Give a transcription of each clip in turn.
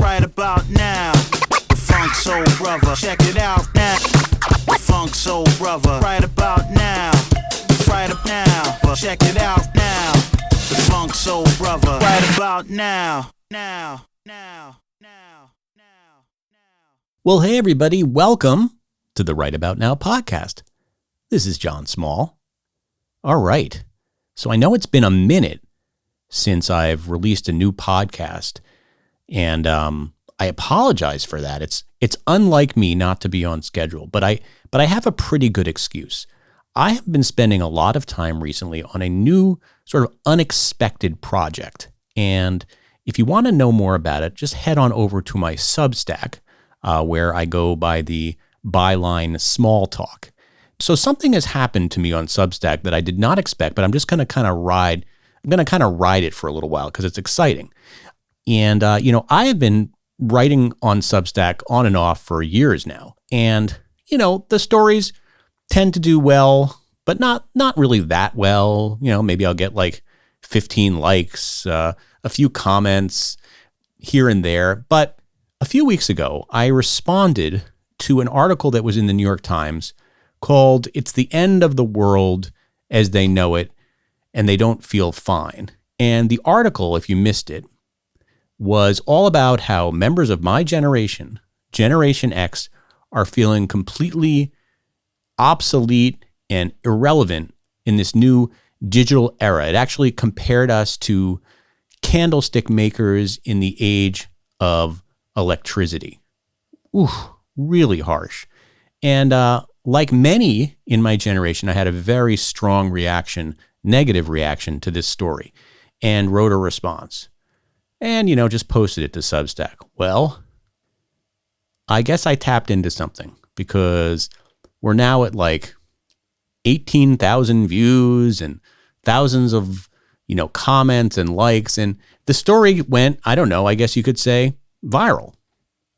right about now. The Funk Soul Brother, check it out now. The Funk Soul Brother, right about now. Right up now, check it out now. The Funk Soul Brother, right about now. Now. Well, hey everybody, welcome to the Right About Now podcast. This is John Small. All right, so I know it's been a minute since I've released a new podcast, and I apologize for that. It's unlike me not to be on schedule, but I have a pretty good excuse. I have been spending a lot of time recently on a new sort of unexpected project, and if you want to know more about it, just head on over to my Substack, where I go by the byline Small Talk. So something has happened to me on Substack that I did not expect, but I'm just going to kind of ride it for a little while because it's exciting. And, I have been writing on Substack on and off for years now. And, the stories tend to do well, but not really that well. Maybe I'll get like 15 likes, a few comments here and there. But a few weeks ago, I responded to an article that was in the New York Times called "It's the End of the World as They Know It, and They Don't Feel Fine." And the article, if you missed it, was all about how members of my generation, Generation X, are feeling completely obsolete and irrelevant in this new digital era. It actually compared us to candlestick makers in the age of electricity. Ooh, really harsh. And like many in my generation, I had a very strong negative reaction to this story, and wrote a response. And, just posted it to Substack. Well, I guess I tapped into something, because we're now at like 18,000 views and thousands of, comments and likes. And the story went, I don't know, I guess you could say viral.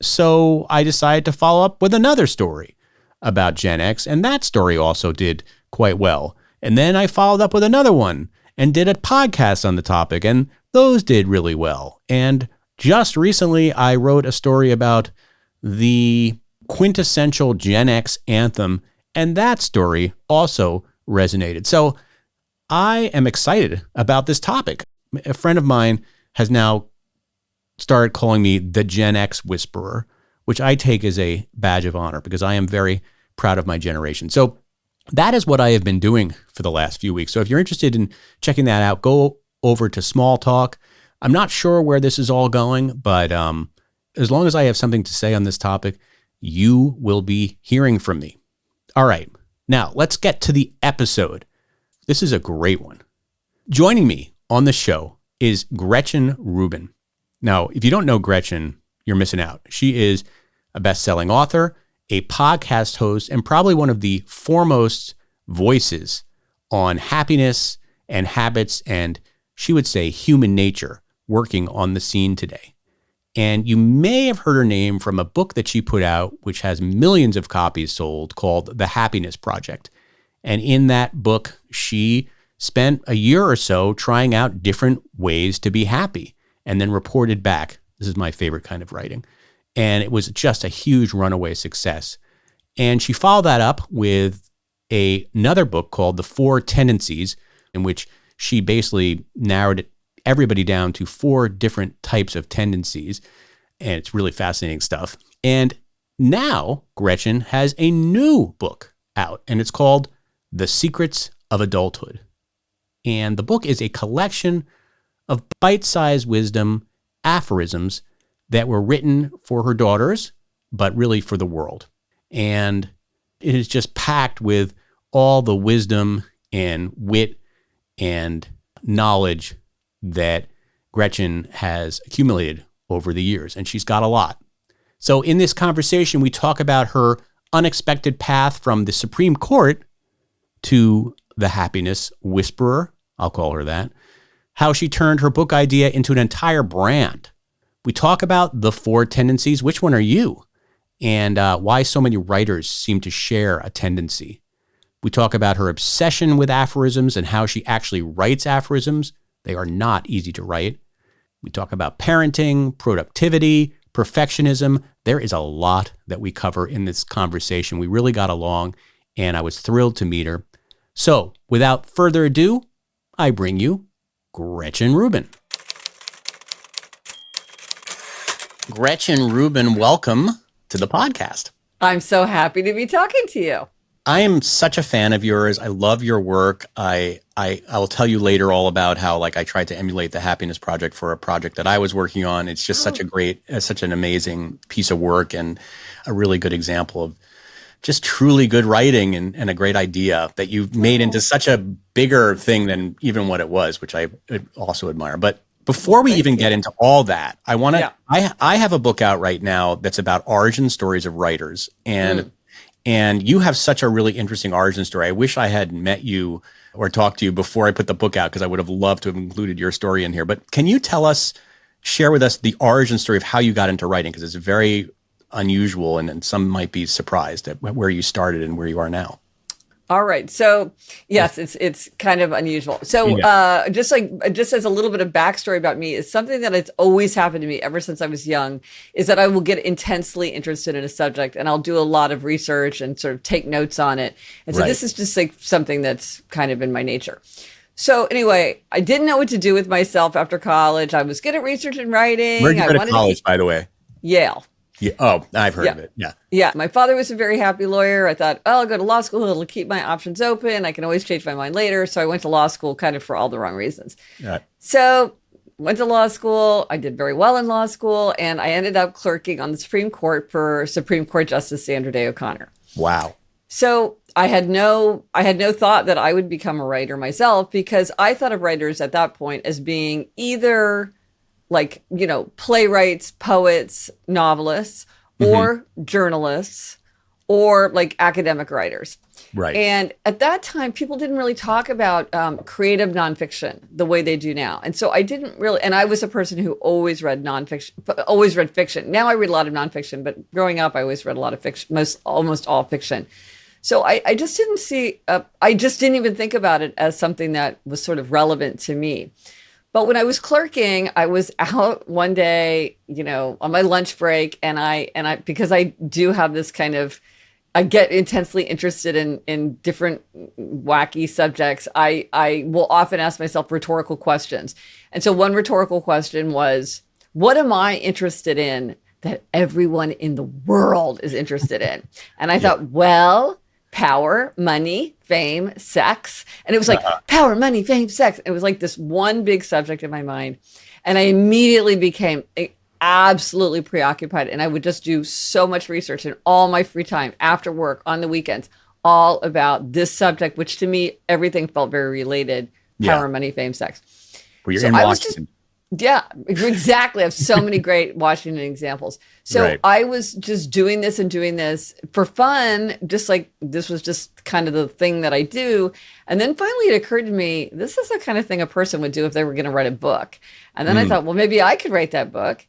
So I decided to follow up with another story about Gen X. And that story also did quite well. And then I followed up with another one and did a podcast on the topic. And those did really well. And just recently, I wrote a story about the quintessential Gen X anthem, and that story also resonated. So I am excited about this topic. A friend of mine has now started calling me the Gen X Whisperer, which I take as a badge of honor because I am very proud of my generation. So that is what I have been doing for the last few weeks. So if you're interested in checking that out, go over to Small Talk. I'm not sure where this is all going, but as long as I have something to say on this topic, you will be hearing from me. All right, now let's get to the episode. This is a great one. Joining me on the show is Gretchen Rubin. Now, if you don't know Gretchen, you're missing out. She is a best-selling author, a podcast host, and probably one of the foremost voices on happiness and habits and, she would say, human nature working on the scene today. And you may have heard her name from a book that she put out, which has millions of copies sold, called The Happiness Project. And in that book, she spent a year or so trying out different ways to be happy and then reported back. This is my favorite kind of writing. And it was just a huge runaway success. And she followed that up with another book called The Four Tendencies, in which she basically narrowed everybody down to 4 different types of tendencies. And it's really fascinating stuff. And now Gretchen has a new book out, and it's called The Secrets of Adulthood. And the book is a collection of bite-sized wisdom, aphorisms that were written for her daughters, but really for the world. And it is just packed with all the wisdom and wit and knowledge that Gretchen has accumulated over the years, and she's got a lot. So in this conversation, we talk about her unexpected path from the Supreme Court to the happiness whisperer, I'll call her that, how she turned her book idea into an entire brand. We talk about the 4 tendencies. Which one are you? And why so many writers seem to share a tendency. We talk about her obsession with aphorisms and how she actually writes aphorisms. They are not easy to write. We talk about parenting, productivity, perfectionism. There is a lot that we cover in this conversation. We really got along, and I was thrilled to meet her. So, without further ado, I bring you Gretchen Rubin. Gretchen Rubin, welcome to the podcast. I'm so happy to be talking to you. I am such a fan of yours. I love your work. I will tell you later all about how I tried to emulate the Happiness Project for a project that I was working on. It's just such an amazing piece of work and a really good example of just truly good writing and a great idea that you've made into such a bigger thing than even what it was, which I also admire. But before we even get into all that, I have a book out right now that's about origin stories of writers. And you have such a really interesting origin story. I wish I had met you or talked to you before I put the book out, because I would have loved to have included your story in here. But can you share with us the origin story of how you got into writing? Because it's very unusual, and some might be surprised at where you started and where you are now. All right. So yes, it's kind of unusual. So just as a little bit of backstory about me, is something that has always happened to me ever since I was young, is that I will get intensely interested in a subject and I'll do a lot of research and sort of take notes on it. And so this is just something that's kind of in my nature. So anyway, I didn't know what to do with myself after college. I was good at research and writing. Where did you go to college, by the way? Yale. Yeah. Oh, I've heard of it. Yeah. Yeah. My father was a very happy lawyer. I thought, I'll go to law school. It'll keep my options open. I can always change my mind later. So I went to law school kind of for all the wrong reasons. Right. So went to law school. I did very well in law school. And I ended up clerking on the Supreme Court for Supreme Court Justice Sandra Day O'Connor. Wow. So I had no thought that I would become a writer myself, because I thought of writers at that point as being either playwrights, poets, novelists, or journalists, or academic writers. Right. And at that time, people didn't really talk about creative nonfiction the way they do now. And so I didn't really, and I was a person who always read nonfiction, always read fiction. Now I read a lot of nonfiction, but growing up, I always read a lot of fiction, almost all fiction. So I just didn't see, I just didn't even think about it as something that was sort of relevant to me. But when I was clerking, I was out one day, on my lunch break, and I because I do have this kind of, I get intensely interested in different wacky subjects. I will often ask myself rhetorical questions. And so one rhetorical question was, what am I interested in that everyone in the world is interested in? And I thought, well, power, money, fame, sex. And it was like power, money, fame, sex. It was like this one big subject in my mind. And I immediately became absolutely preoccupied. And I would just do so much research in all my free time, after work, on the weekends, all about this subject, which to me, everything felt very related. Power, money, fame, sex. Well, you're in Washington. Yeah, exactly. I have so many great Washington examples. So I was just doing this for fun, just like this was just kind of the thing that I do. And then finally it occurred to me, this is the kind of thing a person would do if they were going to write a book. And then I thought, well, maybe I could write that book.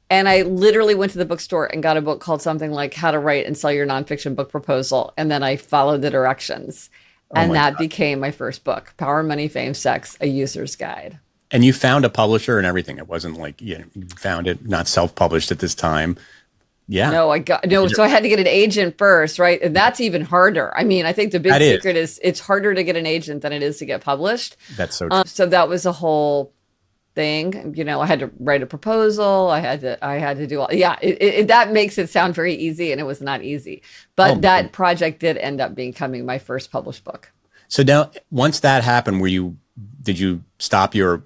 And I literally went to the bookstore and got a book called something like How to Write and Sell Your Nonfiction Book Proposal. And then I followed the directions. And that became my first book, Power, Money, Fame, Sex, A User's Guide. And you found a publisher and everything. It wasn't like, you found it, not self-published at this time. Yeah. No, so I had to get an agent first, right? And that's even harder. I mean, I think the big secret is it's harder to get an agent than it is to get published. That's so true. So that was a whole thing. I had to write a proposal. I had to do all, that makes it sound very easy, and it was not easy. But that project did end up becoming my first published book. So now, once that happened, did you stop your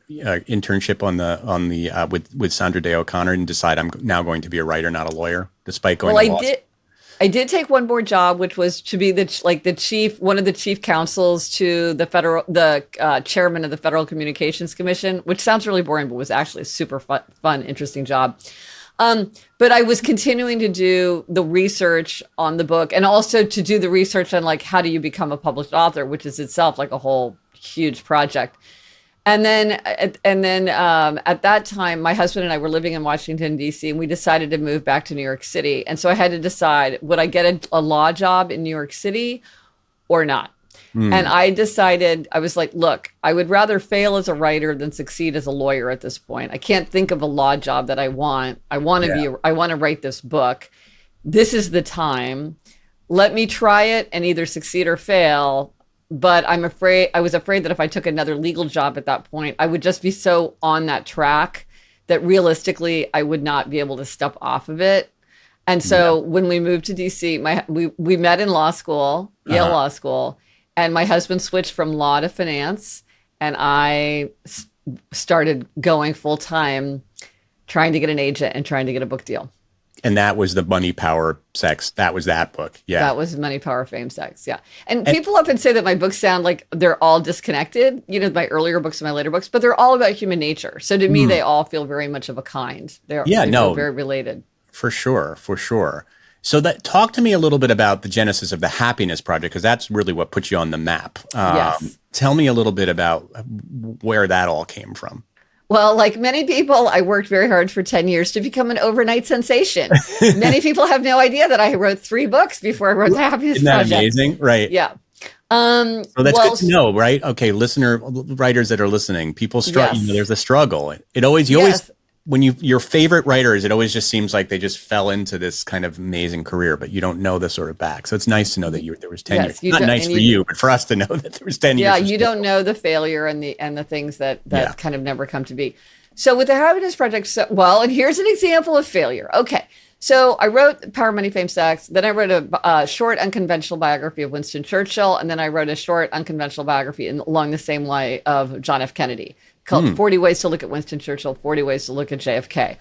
internship on the with Sandra Day O'Connor and decide I'm now going to be a writer, not a lawyer, despite going to law school? I did take one more job, which was to be one of the chief counsels to the chairman of the Federal Communications Commission, which sounds really boring, but was actually a super fun, interesting job. But I was continuing to do the research on the book, and also to do the research on how do you become a published author, which is itself a whole huge project. And then at that time, my husband and I were living in Washington, D.C., and we decided to move back to New York City. And so I had to decide, would I get a law job in New York City or not? And I decided, I was like, look, I would rather fail as a writer than succeed as a lawyer at this point. I can't think of a law job that I want. I want to write this book. This is the time. Let me try it and either succeed or fail. But I was afraid that if I took another legal job at that point, I would just be so on that track that realistically I would not be able to step off of it. And so when we moved to DC, we met in law school, Yale Law School, and my husband switched from law to finance, and I started going full time, trying to get an agent and trying to get a book deal. And that was the Money, Power, Sex. That was that book. Yeah. That was Money, Power, Fame, Sex. Yeah. And people often say that my books sound like they're all disconnected, my earlier books and my later books, but they're all about human nature. So to me, they all feel very much of a kind. They feel very related. For sure. So talk to me a little bit about the genesis of the Happiness Project, because that's really what put you on the map. Yes. Tell me a little bit about where that all came from. Well, like many people, I worked very hard for 10 years to become an overnight sensation. Many people have no idea that I wrote 3 books before I wrote the Happiness Project. Isn't that amazing? Right. Yeah. So that's good to know, right? Okay, writers that are listening, people struggle. Yes. There's a struggle. When your favorite writers, it always just seems like they just fell into this kind of amazing career, but you don't know the sort of back. So it's nice to know that there was 10 years. Not nice for you, but for us to know that there was 10 years. Yeah, you don't know the failure and the things that kind of never come to be. So with the Happiness Project, and here's an example of failure. Okay, so I wrote Power, Money, Fame, Sex. Then I wrote a short, unconventional biography of Winston Churchill, and then I wrote a short, unconventional biography along the same line of John F. Kennedy, called 40 Ways to Look at Winston Churchill, 40 Ways to Look at JFK.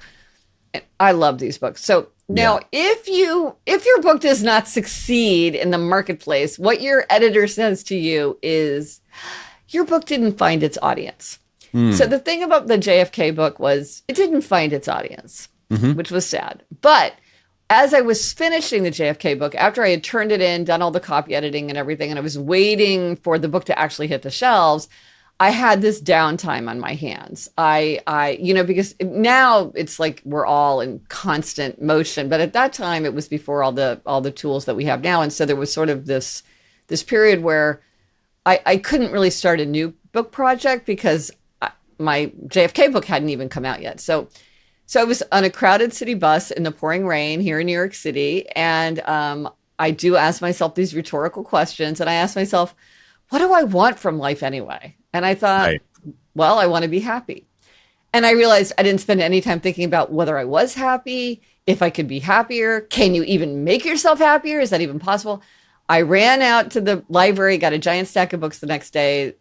And I love these books. So now if your book does not succeed in the marketplace, what your editor says to you is your book didn't find its audience. So the thing about the JFK book was it didn't find its audience, which was sad. But as I was finishing the JFK book, after I had turned it in, done all the copy editing and everything, and I was waiting for the book to actually hit the shelves, I had this downtime on my hands. Because now it's like we're all in constant motion, but at that time it was before all the tools that we have now, and so there was sort of this period where I couldn't really start a new book project because my JFK book hadn't even come out yet. So I was on a crowded city bus in the pouring rain here in New York City, and I do ask myself these rhetorical questions, and I ask myself, what do I want from life anyway? And I thought, well, I want to be happy. And I realized I didn't spend any time thinking about whether I was happy, if I could be happier. Can you even make yourself happier? Is that even possible? I ran out to the library, got a giant stack of books the next day,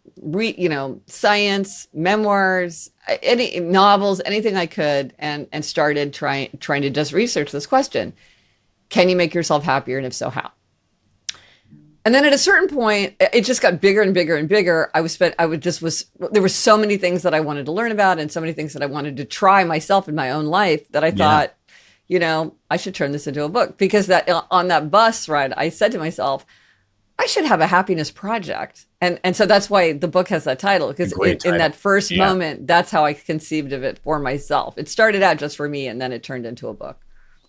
science, memoirs, any novels, anything I could, and started trying to just research this question. Can you make yourself happier? And if so, how? And then at a certain point, it just got bigger and bigger and bigger. There were so many things that I wanted to learn about and so many things that I wanted to try myself in my own life that I thought, I should turn this into a book. Because on that bus ride, I said to myself, I should have a happiness project. And so that's why the book has that title, because in that first moment, that's how I conceived of it for myself. It started out just for me, and then it turned into a book.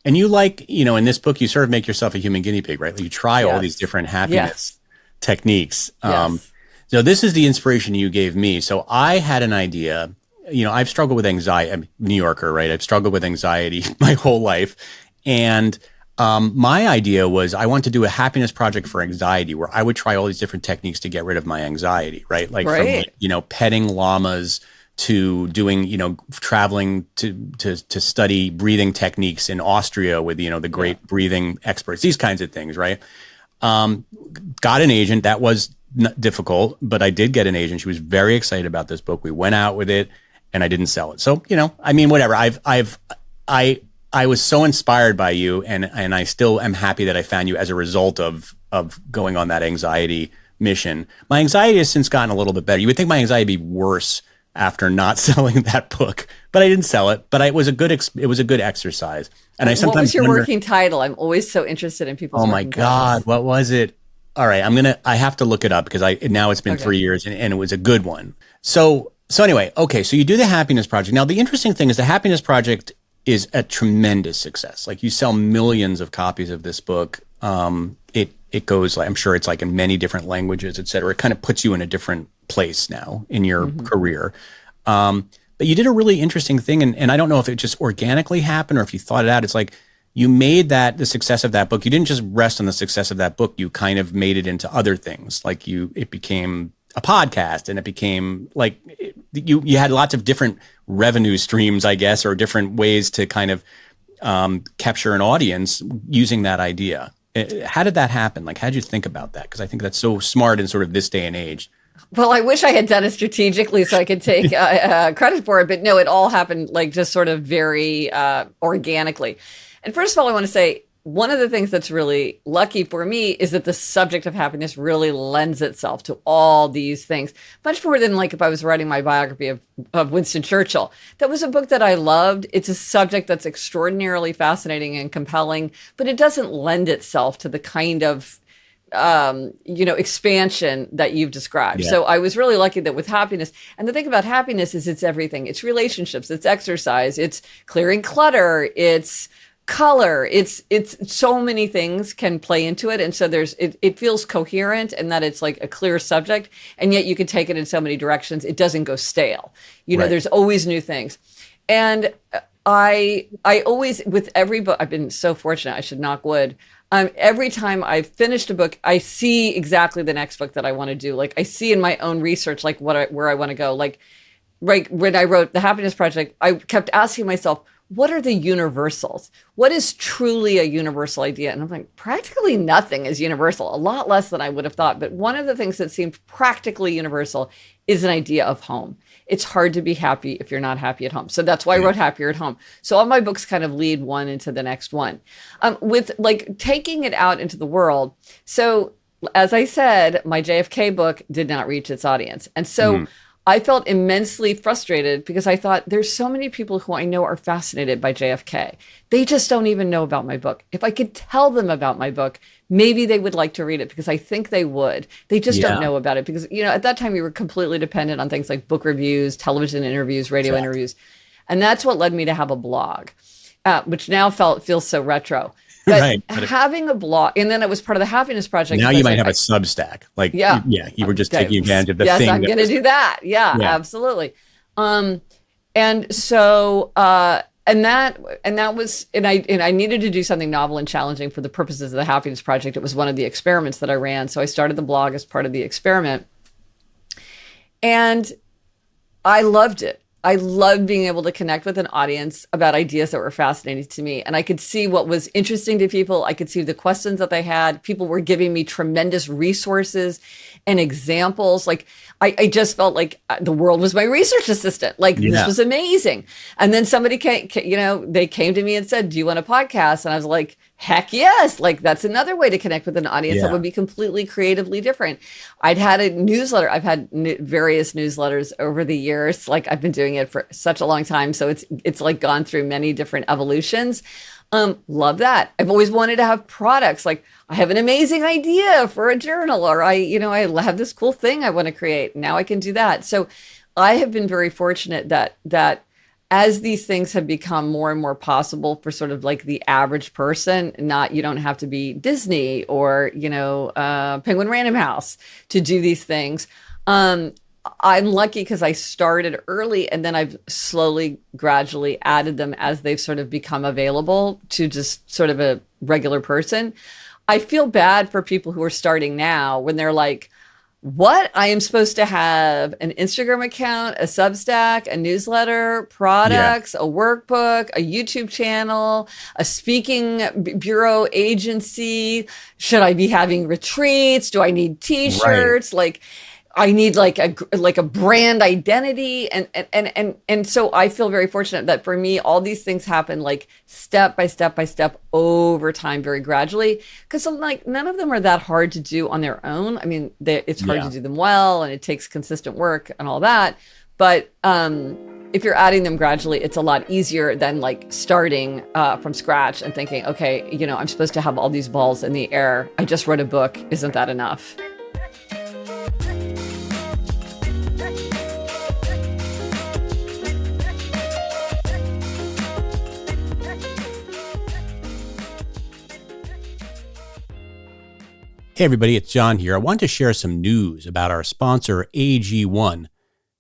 And you in this book, you sort of make yourself a human guinea pig, right? Like you try all these different happiness techniques. So this is the inspiration you gave me. So I had an idea, I've struggled with anxiety. I'm a New Yorker, right? I've struggled with anxiety my whole life. And my idea was I want to do a happiness project for anxiety where I would try all these different techniques to get rid of my anxiety, right? Like from, petting llamas to doing, traveling to study breathing techniques in Austria with, the great breathing experts, these kinds of things, right? Got an agent. That was difficult, but I did get an agent. She was very excited about this book. We went out with it and I didn't sell it. So, whatever. I was so inspired by you and I still am happy that I found you as a result of going on that anxiety mission. My anxiety has since gotten a little bit better. You would think my anxiety would be worse after not selling that book, but I didn't sell it. But it was a good exercise. And I sometimes what was your working title? I'm always so interested in people's. Oh my God, what was it? All right, I have to look it up because now it's been 3 years and it was a good one. So anyway, okay, so you do the Happiness Project. Now the interesting thing is the Happiness Project is a tremendous success. Like you sell millions of copies of this book. it goes like, I'm sure it's like in many different languages, et cetera. It kind of puts you in a different place now in your career. But you did a really interesting thing. And I don't know if it just organically happened or if you thought it out. It's like you made the success of that book. You didn't just rest on the success of that book. You kind of made it into other things. Like it became a podcast, and it became like you had lots of different revenue streams, I guess, or different ways to kind of capture an audience using that idea. How did that happen? Like, how did you think about that? Because I think that's so smart in sort of this day and age. Well, I wish I had done it strategically so I could take credit for it. But no, it all happened like just sort of very organically. And first of all, I want to say one of the things that's really lucky for me is that the subject of happiness really lends itself to all these things, much more than like if I was writing my biography of Winston Churchill. That was a book that I loved. It's a subject that's extraordinarily fascinating and compelling, but it doesn't lend itself to the kind of expansion that you've described. Yeah. So I was really lucky that with happiness, and the thing about happiness is it's everything. It's relationships, it's exercise, it's clearing clutter, it's color, it's so many things can play into it. And so it feels coherent, and that it's like a clear subject, and yet you can take it in so many directions. It doesn't go stale. Right. There's always new things. And I always, with every book, I've been so fortunate, I should knock wood. Every time I've finished a book, I see exactly the next book that I want to do. Like I see in my own research, like where I want to go. Like right when I wrote The Happiness Project, I kept asking myself, what are the universals? What is truly a universal idea? And I'm like, practically nothing is universal, a lot less than I would have thought. But one of the things that seemed practically universal is an idea of home. It's hard to be happy if you're not happy at home. So that's why I wrote Happier at Home. So all my books kind of lead one into the next one. With like taking it out into the world. So as I said, my JFK book did not reach its audience. And so I felt immensely frustrated because I thought there's so many people who I know are fascinated by JFK. They just don't even know about my book. If I could tell them about my book, maybe they would like to read it, because I think they would. They just don't know about it because, at that time you were completely dependent on things like book reviews, television interviews, radio interviews. And that's what led me to have a blog, which now feels so retro. But having a blog, and then it was part of the Happiness Project. Now you might have a Substack. Like, you were just taking advantage of the thing. Yes, I'm going to do that. Yeah, absolutely. And so, and that was, and I needed to do something novel and challenging for the purposes of the Happiness Project. It was one of the experiments that I ran. So I started the blog as part of the experiment, and I loved it. I loved being able to connect with an audience about ideas that were fascinating to me. And I could see what was interesting to people. I could see the questions that they had. People were giving me tremendous resources and examples. Like I just felt like the world was my research assistant. Like this was amazing. And then somebody came, they came to me and said, do you want a podcast? And I was like, heck yes. Like that's another way to connect with an audience that would be completely creatively different. I'd had a newsletter. I've had various newsletters over the years. Like I've been doing it for such a long time. So it's like gone through many different evolutions. Love that. I've always wanted to have products. Like I have an amazing idea for a journal, or I have this cool thing I want to create. Now I can do that. So I have been very fortunate that as these things have become more and more possible for sort of like the average person, you don't have to be Disney or, Penguin Random House to do these things. I'm lucky because I started early, and then I've slowly, gradually added them as they've sort of become available to just sort of a regular person. I feel bad for people who are starting now when they're like, what? I am supposed to have an Instagram account, a Substack, a newsletter, products, a workbook, a YouTube channel, a speaking bureau agency. Should I be having retreats? Do I need t-shirts? Like, I need like a brand identity. And so I feel very fortunate that for me, all these things happen like step by step by step over time, very gradually. Because like none of them are that hard to do on their own. I mean, it's hard to do them well, and it takes consistent work and all that. But if you're adding them gradually, it's a lot easier than like starting from scratch and thinking, okay, I'm supposed to have all these balls in the air. I just wrote a book. Isn't that enough? Hey everybody, it's John here. I want to share some news about our sponsor, AG1.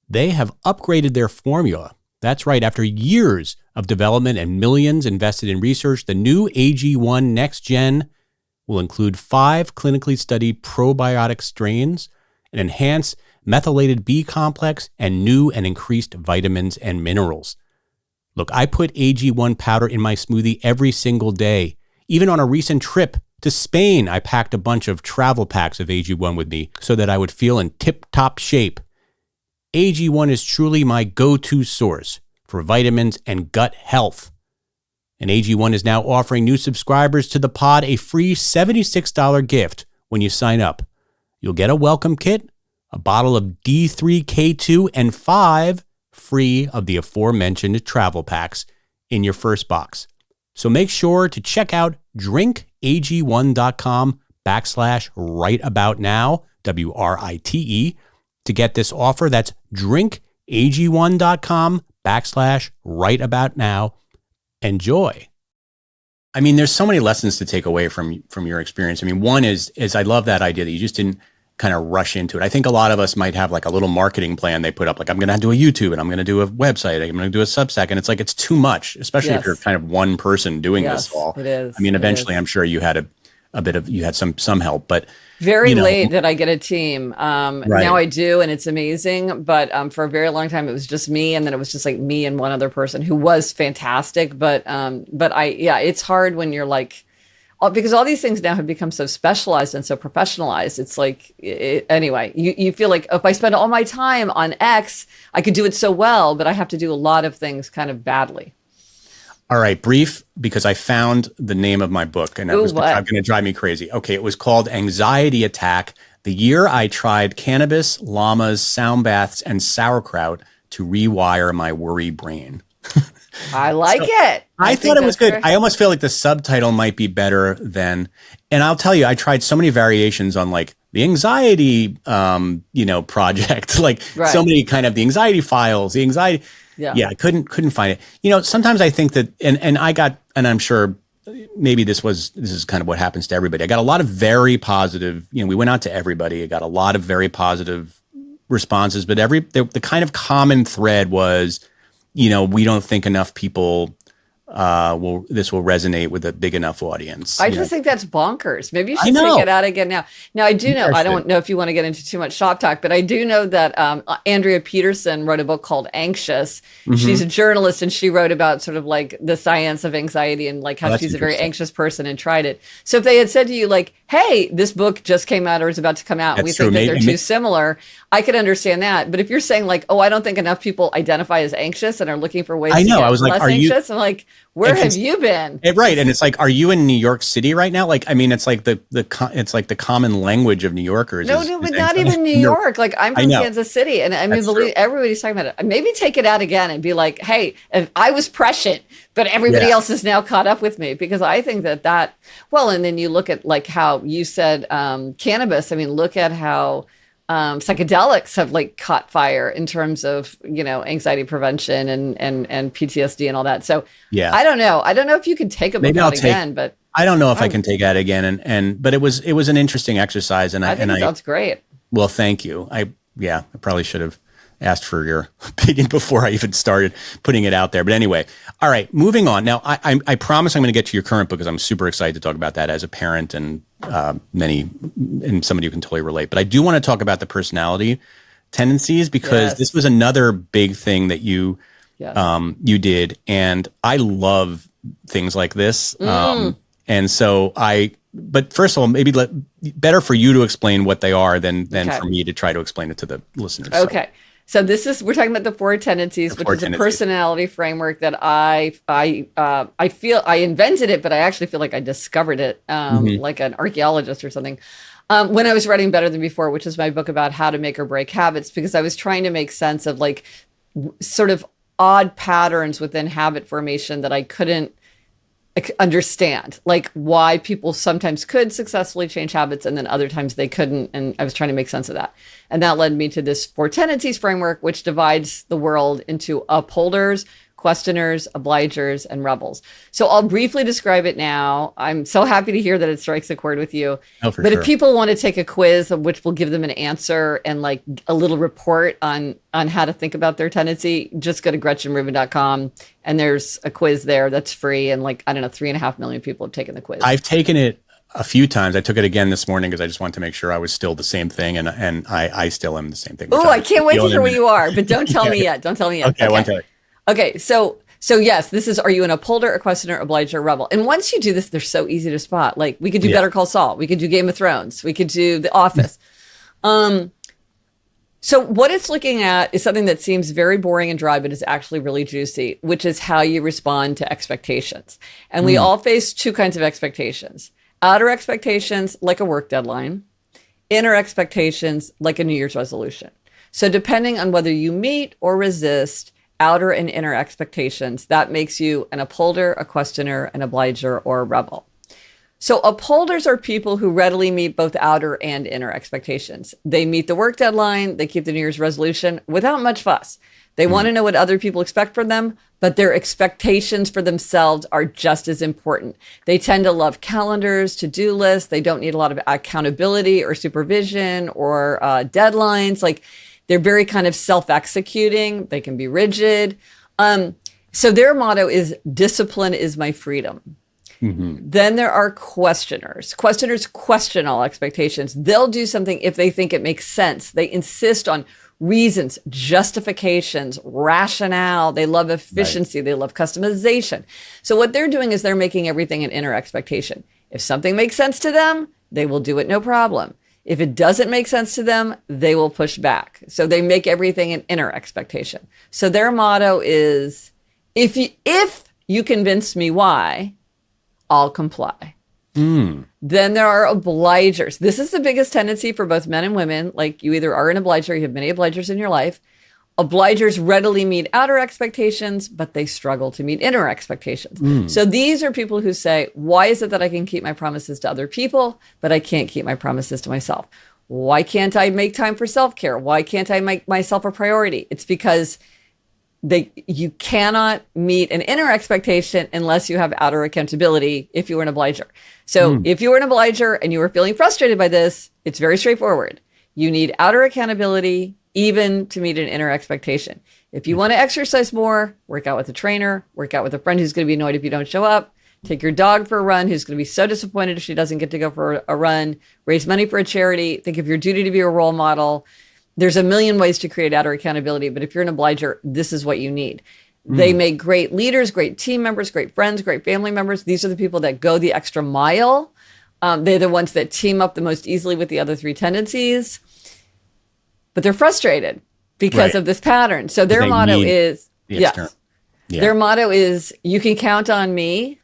They have upgraded their formula. That's right, after years of development and millions invested in research, the new AG1 Next Gen will include 5 clinically studied probiotic strains, an enhanced methylated B complex, and new and increased vitamins and minerals. Look, I put AG1 powder in my smoothie every single day. Even on a recent trip to Spain, I packed a bunch of travel packs of AG1 with me so that I would feel in tip-top shape. AG1 is truly my go-to source for vitamins and gut health. And AG1 is now offering new subscribers to the pod a free $76 gift when you sign up. You'll get a welcome kit, a bottle of D3K2, and 5 free of the aforementioned travel packs in your first box. So make sure to check out drinkag1.com/rightaboutnow, WRITE, to get this offer. That's drinkag1.com/rightaboutnow. Enjoy. I mean, there's so many lessons to take away from your experience. I mean, one is I love that idea that you just didn't kind of rush into it. I think a lot of us might have like a little marketing plan they put up, like I'm going to do a YouTube and I'm going to do a website, I'm going to do a Substack, and it's like it's too much, especially if you're kind of one person doing this all. It is. I mean, eventually, I'm sure you had you had some help, but very late did I get a team. Right. Now I do, and it's amazing. But for a very long time, it was just me, and then it was just like me and one other person who was fantastic. But it's hard when you're like, because all these things now have become so specialized and so professionalized. It's like, anyway, you feel like if I spend all my time on X, I could do it so well, but I have to do a lot of things kind of badly. All right, brief, because I found the name of my book, and it's going to drive me crazy. Okay, it was called Anxiety Attack: The Year I Tried Cannabis, Llamas, Sound Baths, and Sauerkraut to Rewire My Worry Brain. I like it. I thought it was good. I almost feel like the subtitle might be better than, and I'll tell you, I tried so many variations on like the anxiety, project, like so many kind of the anxiety files, the anxiety. Yeah, I couldn't find it. Sometimes I think that, and I'm sure maybe this is kind of what happens to everybody. I got a lot of very positive, we went out to everybody. I got a lot of very positive responses, but the kind of common thread was, we don't think enough people this will resonate with a big enough audience. I just think that's bonkers. Maybe you should take it out again now. Now, I do know, I don't know if you want to get into too much shop talk, but I do know that Andrea Peterson wrote a book called Anxious. Mm-hmm. She's a journalist, and she wrote about sort of like the science of anxiety and like how she's a very anxious person and tried it. So if they had said to you like, hey, this book just came out or is about to come out, and we think that they're too similar, I could understand that. But if you're saying like, oh, I don't think enough people identify as anxious and are looking for ways to get less anxious, I'm like, where have you been? Right. And it's like, are you in New York City right now? Like, I mean, it's like it's like the common language of New Yorkers. No, but not even New York. Like I'm from Kansas City, and I mean, everybody's talking about it. Maybe take it out again and be like, hey, if I was prescient, but everybody else is now caught up with me, because I think that and then you look at like how you said cannabis. I mean, look at how psychedelics have like caught fire in terms of, anxiety prevention and PTSD and all that. So I don't know. I don't know if you can take a book out again, but I don't know if I can take that again. But it was an interesting exercise, and I think it sounds great. Well, thank you. I probably should have asked for your opinion before I even started putting it out there. But anyway, all right, moving on. Now, I promise I'm going to get to your current book, because I'm super excited to talk about that as a parent and somebody who can totally relate. But I do want to talk about the personality tendencies, because this was another big thing that you did, and I love things like this. And so but first of all, maybe better for you to explain what they are than for me to try to explain it to the listeners. Okay. So we're talking about the Four Tendencies, which is a personality framework that I feel I invented it, but I actually feel like I discovered it like an archaeologist or something. When I was writing Better Than Before, which is my book about how to make or break habits, because I was trying to make sense of like sort of odd patterns within habit formation that I couldn't understand, like why people sometimes could successfully change habits and then other times they couldn't. And I was trying to make sense of that. And that led me to this Four Tendencies framework, which divides the world into upholders, questioners, obligers, and rebels. So I'll briefly describe it now. I'm so happy to hear that it strikes a chord with you. Oh, for but sure. if people want to take a quiz, which will give them an answer and like a little report on how to think about their tendency, just go to GretchenRubin.com and there's a quiz there that's free. And like, I don't know, 3.5 million people have taken the quiz. I've taken it a few times. I took it again this morning because I just wanted to make sure I was still the same thing, and I still am the same thing. Oh, I can't wait to hear what you are, but don't tell me yet. Don't tell me yet. Okay, I won't tell you. Okay, so yes, this is, are you an upholder, a questioner, obliger, rebel? And once you do this, they're so easy to spot. Like we could do Better Call Saul, we could do Game of Thrones, we could do The Office. So what it's looking at is something that seems very boring and dry, but is actually really juicy, which is how you respond to expectations. And we all face two kinds of expectations. Outer expectations, like a work deadline. Inner expectations, like a New Year's resolution. So depending on whether you meet or resist outer and inner expectations, that makes you an upholder, a questioner, an obliger, or a rebel. So upholders are people who readily meet both outer and inner expectations. They meet the work deadline, they keep the New Year's resolution without much fuss. They want to know what other people expect from them, but their expectations for themselves are just as important. They tend to love calendars, to-do lists. They don't need a lot of accountability or supervision or deadlines. Like they're very kind of self-executing. They can be rigid. So their motto is discipline is my freedom. Then there are questioners. Questioners question all expectations. They'll do something if they think it makes sense. They insist on reasons, justifications, rationale. They love efficiency. Right. They love customization. So what they're doing is they're making everything an inner expectation. If something makes sense to them, they will do it no problem. If it doesn't make sense to them, they will push back. So they make everything an inner expectation. So their motto is, if you convince me why, I'll comply. Then there are obligers. This is the biggest tendency for both men and women. Like you either are an obliger, you have many obligers in your life. Obligers readily meet outer expectations, but they struggle to meet inner expectations. So these are people who say, why is it that I can keep my promises to other people, but I can't keep my promises to myself? Why can't I make time for self-care? Why can't I make myself a priority? It's because you cannot meet an inner expectation unless you have outer accountability if you were an obliger. So if you were an obliger and you were feeling frustrated by this, it's very straightforward. You need outer accountability even to meet an inner expectation. If you want to exercise more, work out with a trainer, work out with a friend who's going to be annoyed if you don't show up, take your dog for a run who's going to be so disappointed if she doesn't get to go for a run, raise money for a charity, think of your duty to be a role model. There's a million ways to create outer accountability, but if you're an obliger, this is what you need. They make great leaders, great team members, great friends, great family members. These are the people that go the extra mile. They're the ones that team up the most easily with the other three tendencies, but they're frustrated because of this pattern. So their motto is, their motto is, you can count on me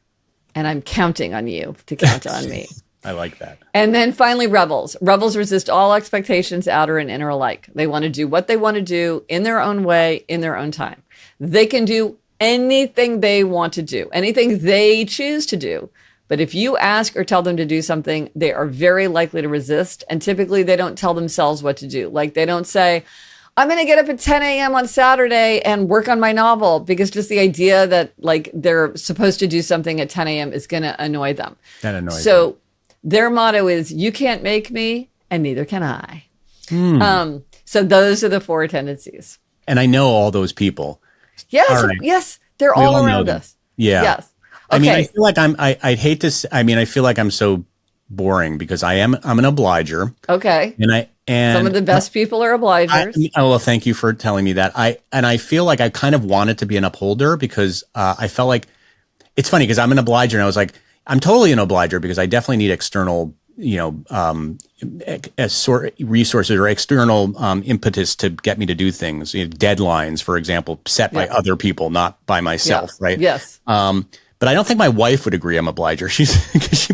and I'm counting on you to count on me. I like that. And then finally, rebels. Rebels resist all expectations, outer and inner alike. They want to do what they want to do in their own way, in their own time. They can do anything they want to do, anything they choose to do. But if you ask or tell them to do something, they are very likely to resist. And typically they don't tell themselves what to do. Like they don't say, I'm going to get up at 10 a.m. on Saturday and work on my novel, because just the idea that like they're supposed to do something at 10 a.m. is going to annoy them. That annoys them. Their motto is, you can't make me and neither can I. So those are the four tendencies. And I know all those people. Yes, yes, they're all around us. Yeah. Yes. Okay. I mean, I feel like I'd hate to, I feel like I'm so boring because I'm an obliger. Okay. And some of the best people are obligers. Well, thank you for telling me that. I feel like I kind of wanted to be an upholder because I felt like, it's funny because I'm an obliger and I was like, I'm totally an obliger because I definitely need external, resources or external impetus to get me to do things. Deadlines, for example, set by other people, not by myself, right? Yes. But I don't think my wife would agree I'm obliger. She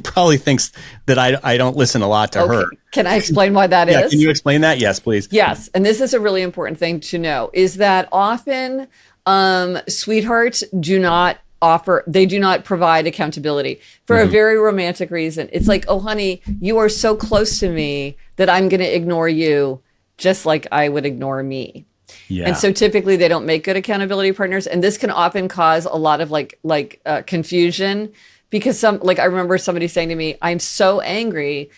probably thinks that I don't listen a lot to her. Can I explain why that is? Can you explain that? Yes, please. Yes. And this is a really important thing to know, is that often sweethearts do not provide accountability for a very romantic reason. It's like, oh, honey, you are so close to me that I'm going to ignore you just like I would ignore me. Yeah. And so typically they don't make good accountability partners. And this can often cause a lot of confusion because I remember somebody saying to me, I'm so angry.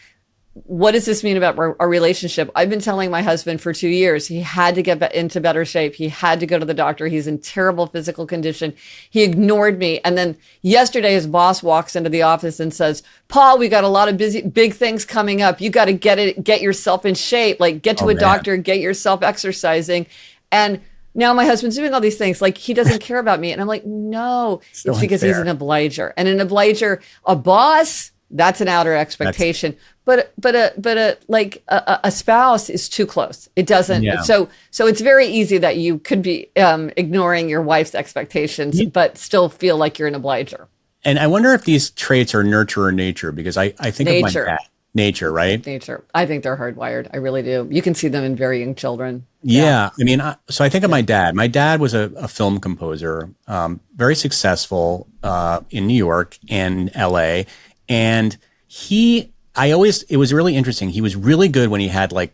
What does this mean about our relationship? I've been telling my husband for 2 years, he had to get into better shape. He had to go to the doctor. He's in terrible physical condition. He ignored me. And then yesterday, his boss walks into the office and says, Paul, we got a lot of big things coming up. You got to get yourself in shape, like get to a doctor, get yourself exercising. And now my husband's doing all these things. Like he doesn't care about me. And I'm like, no, it's because he's an obliger. And an obliger, a boss, that's an outer expectation. But a spouse is too close. It doesn't. Yeah. So it's very easy that you could be ignoring your wife's expectations, but still feel like you're an obliger. And I wonder if these traits are nurture or nature, because I think of my dad. Nature, right? Nature. I think they're hardwired. I really do. You can see them in very young children. Yeah. I mean, so I think of my dad. My dad was a film composer, very successful in New York and LA. And it was really interesting. He was really good when he had like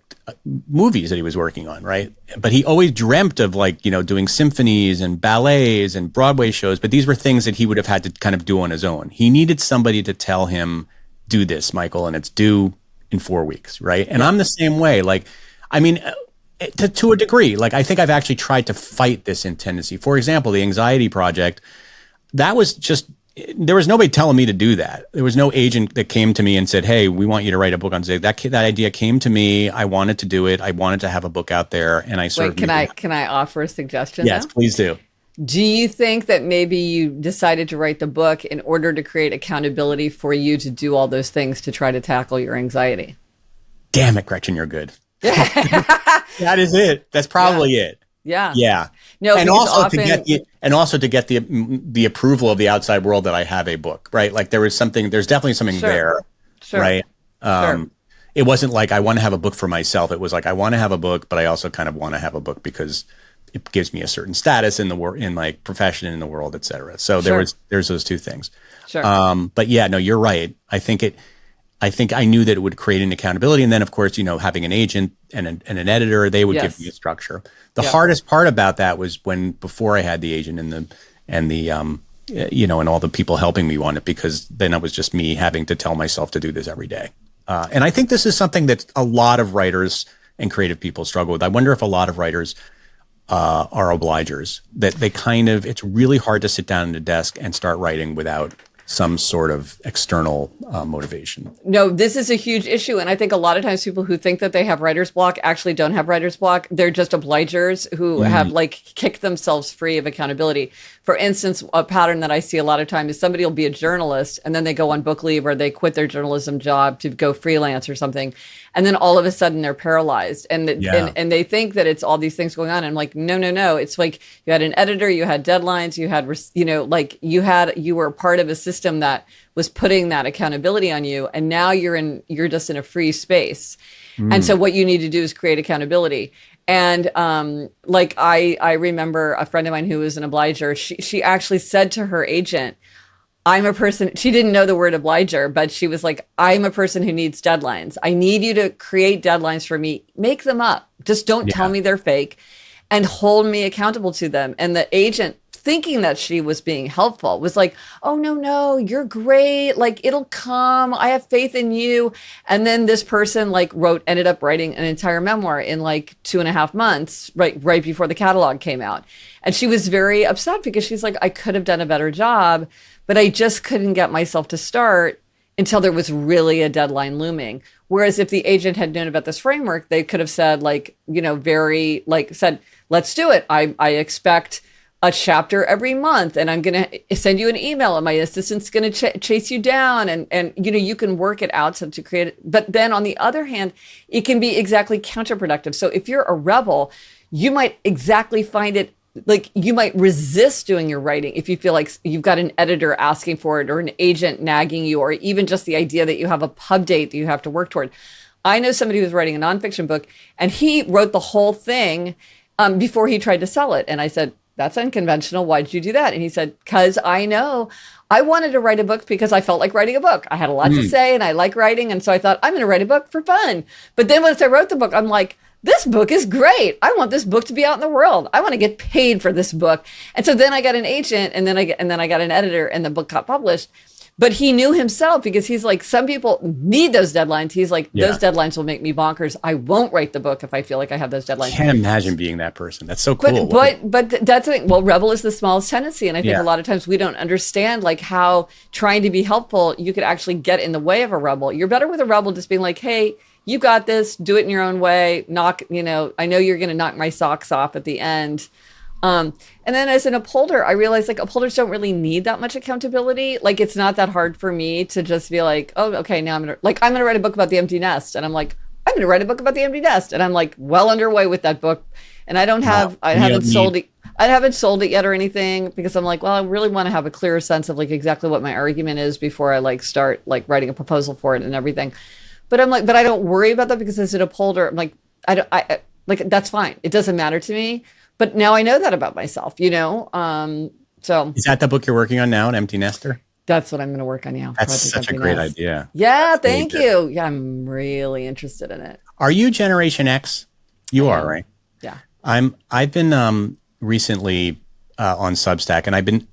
movies that he was working on, right? But he always dreamt of doing symphonies and ballets and Broadway shows. But these were things that he would have had to kind of do on his own. He needed somebody to tell him, do this, Michael, and it's due in 4 weeks, right? And I'm the same way. Like, I mean, to a degree, like I think I've actually tried to fight this tendency. For example, the Anxiety Project, that was just, there was nobody telling me to do that. There was no agent that came to me and said, hey, we want you to write a book on Zig. That idea came to me. I wanted to do it. I wanted to have a book out there, and I sort Wait, can I offer a suggestion? Yes, now? Please do. Do you think that maybe you decided to write the book in order to create accountability for you to do all those things to try to tackle your anxiety? Damn it, Gretchen, you're good. That is it. That's probably it. Yeah. Yeah. No, and also to get the approval of the outside world that I have a book, right? Like there's definitely something there, right? It wasn't like I want to have a book for myself. It was like I want to have a book, but I also kind of want to have a book because it gives me a certain status in my profession, in the world, et cetera. So there's those two things. Sure. But yeah, no, you're right. I think I knew that it would create an accountability. And then of course, having an agent and an editor, they would give me a structure. The hardest part about that was before I had the agent and all the people helping me on it, because then it was just me having to tell myself to do this every day. And I think this is something that a lot of writers and creative people struggle with. I wonder if a lot of writers are obligers, that it's really hard to sit down at a desk and start writing without some sort of external motivation. No, this is a huge issue. And I think a lot of times people who think that they have writer's block actually don't have writer's block. They're just obligers who have kicked themselves free of accountability. For instance, a pattern that I see a lot of times is somebody will be a journalist and then they go on book leave or they quit their journalism job to go freelance or something. And then all of a sudden they're paralyzed and they think that it's all these things going on. And I'm like, no. It's like you had an editor, you had deadlines, you had, you were part of a system that was putting that accountability on you. And now you're just in a free space. And so what you need to do is create accountability. And I remember a friend of mine who was an obliger. She actually said to her agent, I'm a person, she didn't know the word obliger, but she was like, I'm a person who needs deadlines. I need you to create deadlines for me. Make them up. Just don't tell me they're fake and hold me accountable to them. And the agent, thinking that she was being helpful, was like, oh, no, you're great. Like, it'll come. I have faith in you. And then this person ended up writing an entire memoir in 2.5 months, right before the catalog came out. And she was very upset because she's like, I could have done a better job, but I just couldn't get myself to start until there was really a deadline looming. Whereas if the agent had known about this framework, they could have said said, let's do it. I expect a chapter every month and I'm going to send you an email and my assistant's going to chase you down and you can work it out to create it. But then on the other hand, it can be exactly counterproductive. So if you're a rebel, you might exactly find it you might resist doing your writing if you feel like you've got an editor asking for it or an agent nagging you, or even just the idea that you have a pub date that you have to work toward. I know somebody who was writing a nonfiction book and he wrote the whole thing before he tried to sell it. And I said, that's unconventional. Why did you do that? And he said, because I know I wanted to write a book because I felt like writing a book. I had a lot to say and I like writing. And so I thought, I'm going to write a book for fun. But then once I wrote the book, I'm like, this book is great. I want this book to be out in the world. I want to get paid for this book. And so then I got an agent, and then I got an editor, and the book got published. But he knew himself, because he's like, some people need those deadlines. He's like, those deadlines will make me bonkers. I won't write the book if I feel like I have those deadlines. Can't imagine being that person. That's so cool. But that's the thing. Well, rebel is the smallest tendency. And I think a lot of times we don't understand like how trying to be helpful, you could actually get in the way of a rebel. You're better with a rebel just being like, hey, you got this, do it in your own way. I know you're going to knock my socks off at the end. And then as an upholder, I realized like upholders don't really need that much accountability. Like it's not that hard for me to just be like, oh, okay, now I'm going to write a book about the empty nest. And I'm like, I'm going to write a book about the empty nest. And I'm like well underway with that book. And I haven't sold it yet or anything, because I'm like, well, I really want to have a clearer sense of like exactly what my argument is before I like start like writing a proposal for it and everything. But I'm like, but I don't worry about that, because as an upholder, I'm like, I that's fine. It doesn't matter to me. But now I know that about myself, so. Is that the book you're working on now, An Empty Nester? That's what I'm going to work on now. That's such a great idea. Yeah, thank you. Yeah, I'm really interested in it. Are you Generation X? You are, right? Yeah. I've been recently on Substack, and I've been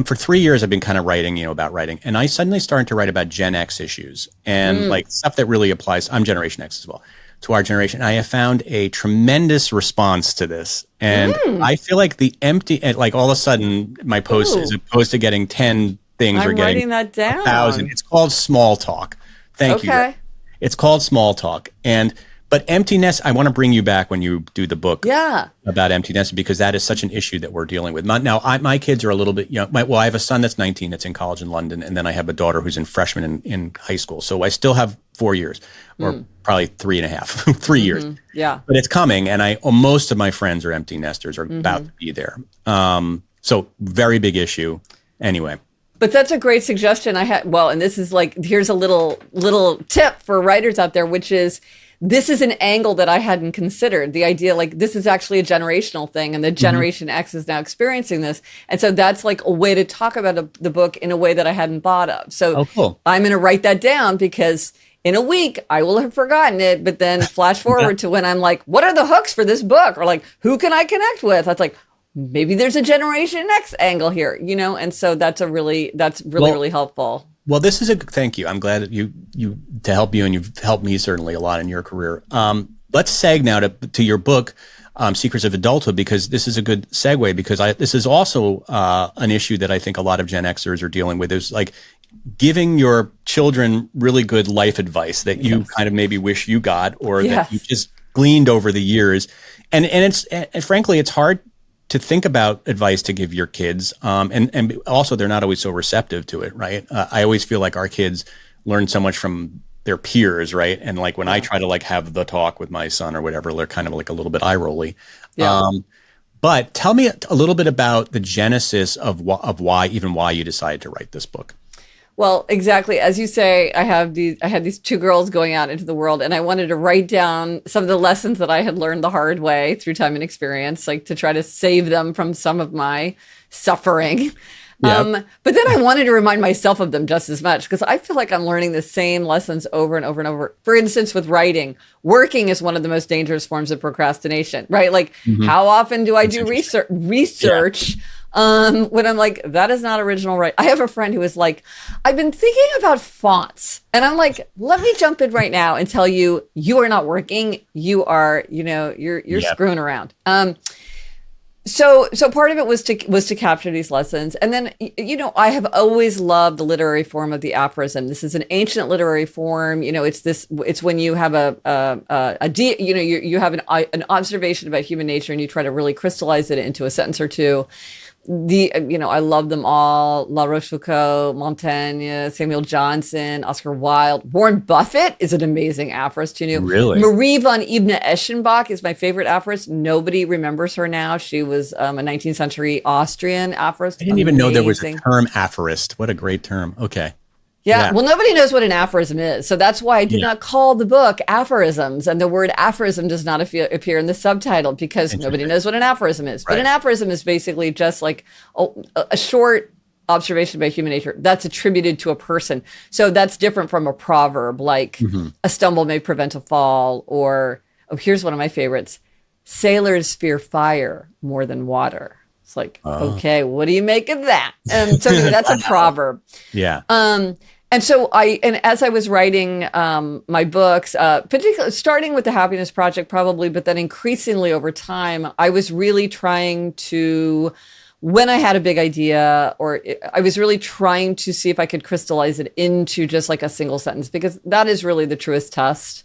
for 3 years. I've been kind of writing, about writing, and I suddenly started to write about Gen X issues and like stuff that really applies. I'm Generation X as well. To our generation. I have found a tremendous response to this. And I feel like like all of a sudden my post, as opposed to getting 10 things, I'm we're getting writing that down. 1,000. It's called small talk. Thank you. It's called small talk. But emptiness, I want to bring you back when you do the book about emptiness, because that is such an issue that we're dealing with. Now, my kids are a little bit young. I have a son that's 19 that's in college in London, and then I have a daughter who's in freshman in high school. So I still have 4 years, or probably 3.5, 3 years. Yeah. But it's coming, and most of my friends are empty nesters, or about to be there. So very big issue. Anyway. But that's a great suggestion. And this is like, here's a little tip for writers out there, which is, this is an angle that I hadn't considered. The idea, like, this is actually a generational thing, and the Generation X is now experiencing this. And so that's like a way to talk about the book in a way that I hadn't thought of. So cool. I'm going to write that down, because in a week I will have forgotten it, but then flash forward to when I'm like, what are the hooks for this book? Or like, who can I connect with? That's like, maybe there's a Generation X angle here, and so that's really helpful. Well, this is thank you. I'm glad that you to help you, and you've helped me certainly a lot in your career. Let's seg now to your book, Secrets of Adulthood, because this is a good segue, because this is also an issue that I think a lot of Gen Xers are dealing with, is like giving your children really good life advice that you kind of maybe wish you got, or that you just gleaned over the years. And frankly, it's hard to think about advice to give your kids. And also they're not always so receptive to it, right? I always feel like our kids learn so much from their peers, right? And like when I try to like have the talk with my son or whatever, they're kind of like a little bit eye rolly. Yeah. But tell me a little bit about the genesis of why you decided to write this book. Well, exactly. As you say, I had these two girls going out into the world, and I wanted to write down some of the lessons that I had learned the hard way through time and experience, like to try to save them from some of my suffering. Yep. But then I wanted to remind myself of them just as much, because I feel like I'm learning the same lessons over and over and over. For instance, with writing, working is one of the most dangerous forms of procrastination, right? Like, how often do I do research? When I'm like, that is not original, right? I have a friend who is like, I've been thinking about fonts, and I'm like, let me jump in right now and tell you, you are not working. You are, you're screwing around. So part of it was to capture these lessons. And then, I have always loved the literary form of the aphorism. This is an ancient literary form. It's when you have you have an observation about human nature, and you try to really crystallize it into a sentence or two. I love them all: La Rochefoucauld, Montaigne, Samuel Johnson, Oscar Wilde. Warren Buffett is an amazing aphorist. Really? Marie von Ibn Eschenbach is my favorite aphorist. Nobody remembers her now. She was a 19th century Austrian aphorist. I didn't even know there was a term aphorist. What a great term. Okay. Yeah. Well, nobody knows what an aphorism is. So that's why I did not call the book Aphorisms. And the word aphorism does not appear in the subtitle, because nobody knows what an aphorism is. Right. But an aphorism is basically just like a short observation about human nature that's attributed to a person. So that's different from a proverb, like a stumble may prevent a fall, or Oh, here's one of my favorites. Sailors fear fire more than water. It's like, okay, what do you make of that? So anyway, that's a proverb. Yeah. And so as I was writing my books, particularly starting with the Happiness Project probably, but then increasingly over time, I was really trying to, when I had a big idea, I was really trying to see if I could crystallize it into just like a single sentence, because that is really the truest test.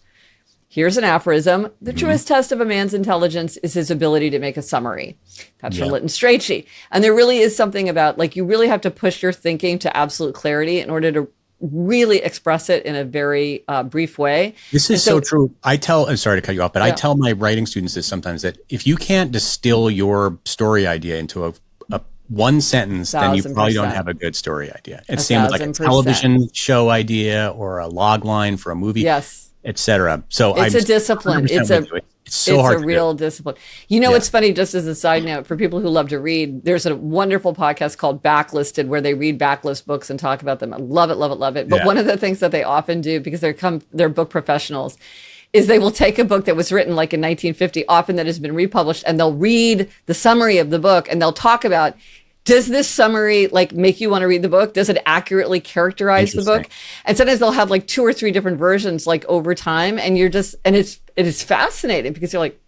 Here's an aphorism. The truest test of a man's intelligence is his ability to make a summary. That's from Lytton Strachey. And there really is something about, like, you really have to push your thinking to absolute clarity in order to really express it in a very brief way. This is so true. I'm sorry to cut you off, but I tell my writing students this sometimes, that if you can't distill your story idea into a one sentence, then you probably don't have a good story idea. It's same with like a television show idea or a log line for a movie. Yes. Etc. So it's a discipline. It's a real discipline. You know, it's funny, just as a side note, for people who love to read, there's a wonderful podcast called Backlisted where they read backlist books and talk about them. I love it, love it, love it. But one of the things that they often do, because they're book professionals, is they will take a book that was written like in 1950, often that has been republished, and they'll read the summary of the book and they'll talk about, does this summary like make you want to read the book? Does it accurately characterize the book? And sometimes they'll have like 2 or 3 different versions like over time. And it is fascinating because you're like,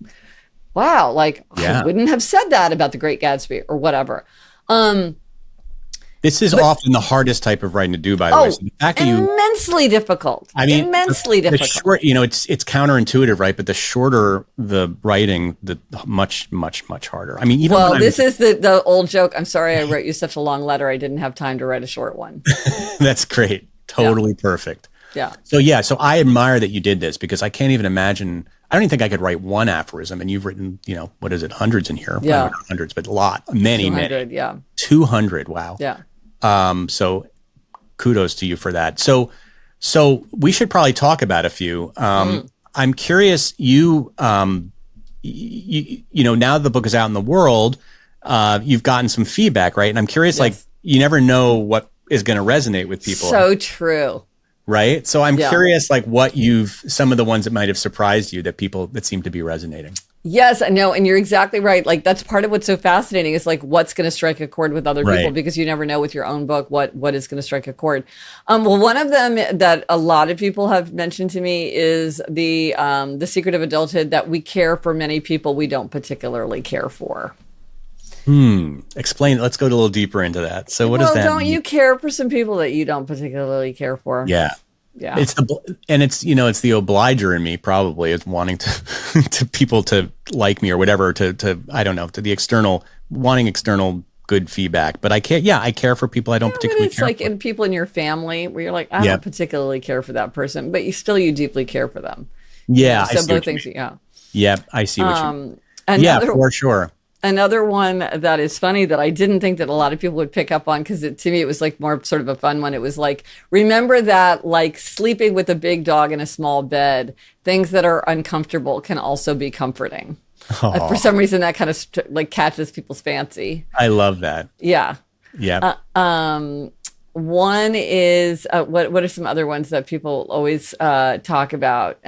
wow, like I wouldn't have said that about The Great Gatsby or whatever. This is often the hardest type of writing to do, by the way. So the fact that immensely difficult. I mean, immensely difficult. Short, it's counterintuitive, right? But the shorter the writing, the much, much, much harder. I mean, even this is the old joke. I'm sorry I wrote you such a long letter. I didn't have time to write a short one. That's great. Totally perfect. Yeah. So I admire that you did this, because I can't even imagine. I don't even think I could write one aphorism, and you've written, what is it, hundreds in here? Yeah. Not hundreds, but a lot, many. 200. Wow. Yeah. So kudos to you for that. So we should probably talk about a few. I'm curious, you now the book is out in the world, you've gotten some feedback, right? And I'm curious, like, you never know what is going to resonate with people. So true. Right. So I'm curious, like, some of the ones that might have surprised you that seem to be resonating. Yes, I know. And you're exactly right. Like, that's part of what's so fascinating is like, what's going to strike a chord with other people, because you never know with your own book, what is going to strike a chord. Well, one of them that a lot of people have mentioned to me is the secret of adulthood, that we care for many people we don't particularly care for. Explain. Let's go a little deeper into that. So what does that don't mean? you care for some people that you don't particularly care for? Yeah. Yeah. It's the obliger in me probably is wanting to people to like me or whatever, to I don't know, to the external, wanting external good feedback. But I care for people I don't particularly care for. It's like in people in your family where you're like, I don't particularly care for that person, but you deeply care for them. Yeah. So both things. Yeah. Yeah. I see what you mean. Yeah, for sure. Another one that is funny that I didn't think that a lot of people would pick up on, because to me it was like more sort of a fun one. It was like, remember that like sleeping with a big dog in a small bed, things that are uncomfortable can also be comforting. For some reason that kind of like catches people's fancy. I love that. Yeah. Yeah. One is what are some other ones that people always talk about?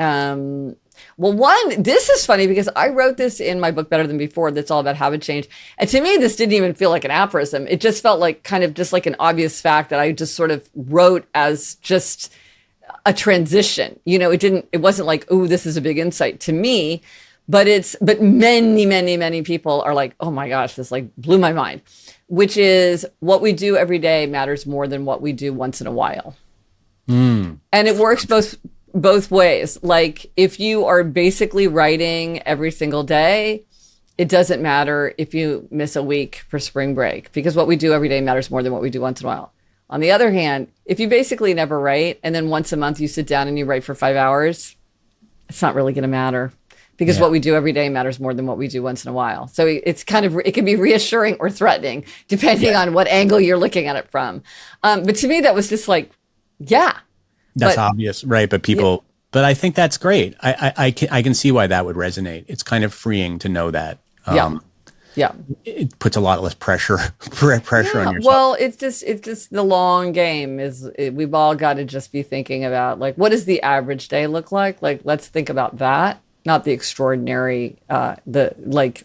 This is funny because I wrote this in my book Better Than Before, that's all about habit change. And to me, this didn't even feel like an aphorism. It just felt like kind of just like an obvious fact that I just sort of wrote as just a transition. It wasn't like, oh, this is a big insight to me, but many, many, many people are like, oh my gosh, this like blew my mind, which is what we do every day matters more than what we do once in a while. And it works both ways. Like, if you are basically writing every single day, it doesn't matter if you miss a week for spring break, because what we do every day matters more than what we do once in a while. On the other hand, if you basically never write and then once a month you sit down and you write for 5 hours, it's not really going to matter, because what we do every day matters more than what we do once in a while. So it can be reassuring or threatening depending on what angle you're looking at it from. But to me, that was just like, that's obvious, right? But but I think that's great. I can see why that would resonate. It's kind of freeing to know that. It puts a lot less pressure on yourself. Well, it's just the long game. We've all got to just be thinking about, like, what does the average day look like? Like, let's think about that. not the extraordinary, the like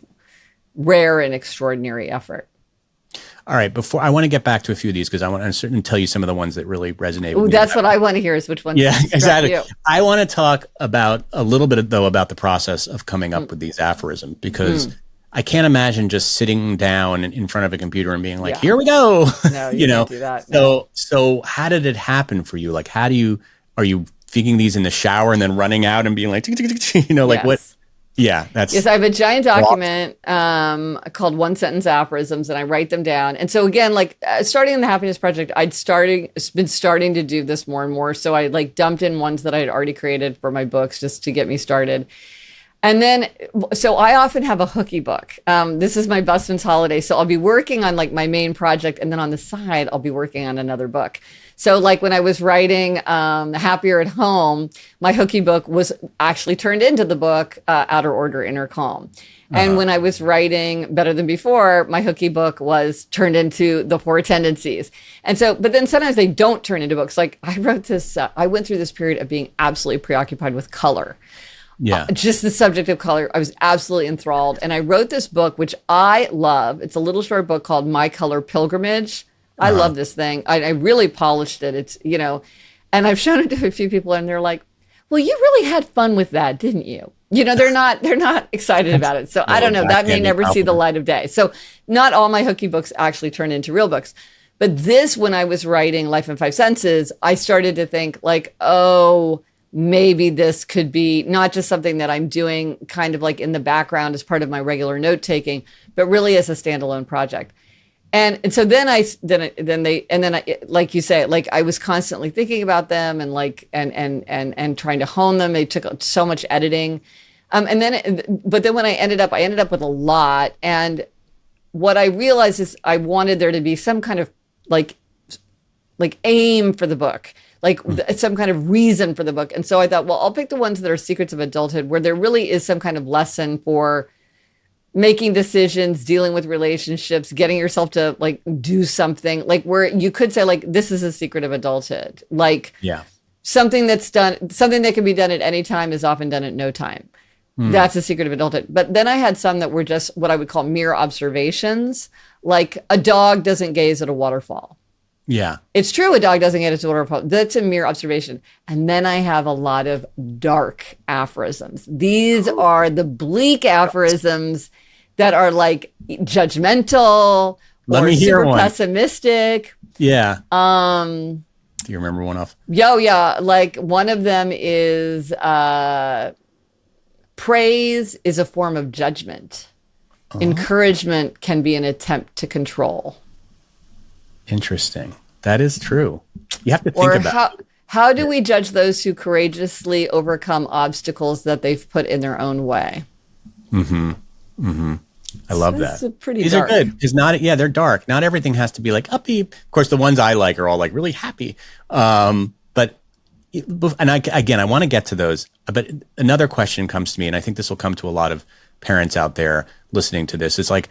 rare and extraordinary effort. All right, before I want to get back to a few of these because I want to certainly tell you some of the ones that really resonate with me. That's what I want to hear is which ones. Yeah, exactly. You. I want to talk about a little bit though about the process of coming up with these aphorisms because I can't imagine just sitting down in front of a computer and being like, "Here we go." No, you can't do that. So how did it happen for you? Like, are you thinking these in the shower and then running out and being like, like what? Yeah, yes. I have a giant document called One Sentence Aphorisms, and I write them down. And so again, like starting in the Happiness Project, been starting to do this more and more. So I like dumped in ones that I had already created for my books just to get me started. And then, so I often have a hooky book. This is my Busman's Holiday. So I'll be working on like my main project, and then on the side, I'll be working on another book. So like when I was writing Happier at Home, my hooky book was actually turned into the book Outer Order, Inner Calm. And when I was writing Better Than Before, my hooky book was turned into the Four Tendencies. And so, but then sometimes they don't turn into books. Like I wrote this, I went through this period of being absolutely preoccupied with color. Yeah. Just the subject of color. I was absolutely enthralled. And I wrote this book, which I love. It's a little short book called My Color Pilgrimage. I love this thing. I really polished it. It's, and I've shown it to a few people and they're like, well, you really had fun with that, didn't you? They're not excited about it. So I don't know. That may never see the light of day. So not all my hooky books actually turn into real books. But this, when I was writing Life in 5 Senses, I started to think like, oh, maybe this could be not just something that I'm doing kind of like in the background as part of my regular note taking, but really as a standalone project. And so then like you say, like I was constantly thinking about them and like, and trying to hone them. They took so much editing. But then when I ended up with a lot. And what I realized is I wanted there to be some kind of like aim for the book, like some kind of reason for the book. And so I thought, well, I'll pick the ones that are secrets of adulthood, where there really is some kind of lesson for making decisions, dealing with relationships, getting yourself to like do something, like where you could say like, this is a secret of adulthood. Like something that can be done at any time is often done at no time. That's a secret of adulthood. But then I had some that were just what I would call mere observations. Like a dog doesn't gaze at a waterfall. Yeah. It's true a dog doesn't gaze at a waterfall. That's a mere observation. And then I have a lot of dark aphorisms. These are the bleak aphorisms that are like judgmental or super pessimistic. Yeah. Do you remember one off? Yeah. Like one of them is praise is a form of judgment. Encouragement can be an attempt to control. Interesting. That is true. You have to think about how do we judge those who courageously overcome obstacles that they've put in their own way? I love that. These dark. Are good. It's not. Yeah, they're dark. Not everything has to be like upbeat. Of course, the ones I like are all like really happy. But I want to get to those. But another question comes to me, and I think this will come to a lot of parents out there listening to this. It's like,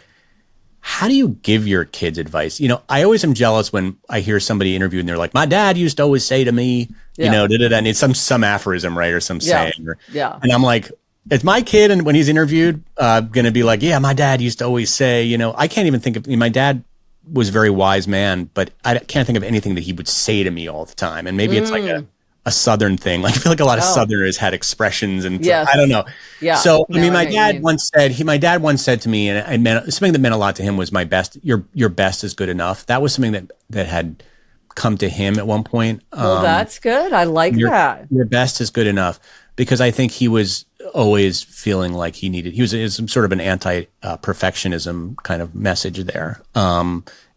how do you give your kids advice? I always am jealous when I hear somebody interviewed and they're like, my dad used to always say to me, and it's some aphorism, right? Or some saying. And I'm like, is my kid, and when he's interviewed, going to be like, yeah, my dad used to always say, I can't even think of, my dad was a very wise man, but I can't think of anything that he would say to me all the time. And maybe it's like a Southern thing. Like I feel like a lot of Southerners had expressions and I don't know. Yeah. So my dad once said to me, and it meant something that meant a lot to him was my best. Your best is good enough. That was something that had come to him at one point. Well, that's good. I like that. Your best is good enough, because I think he was always feeling like he was some sort of an anti-perfectionism kind of message there.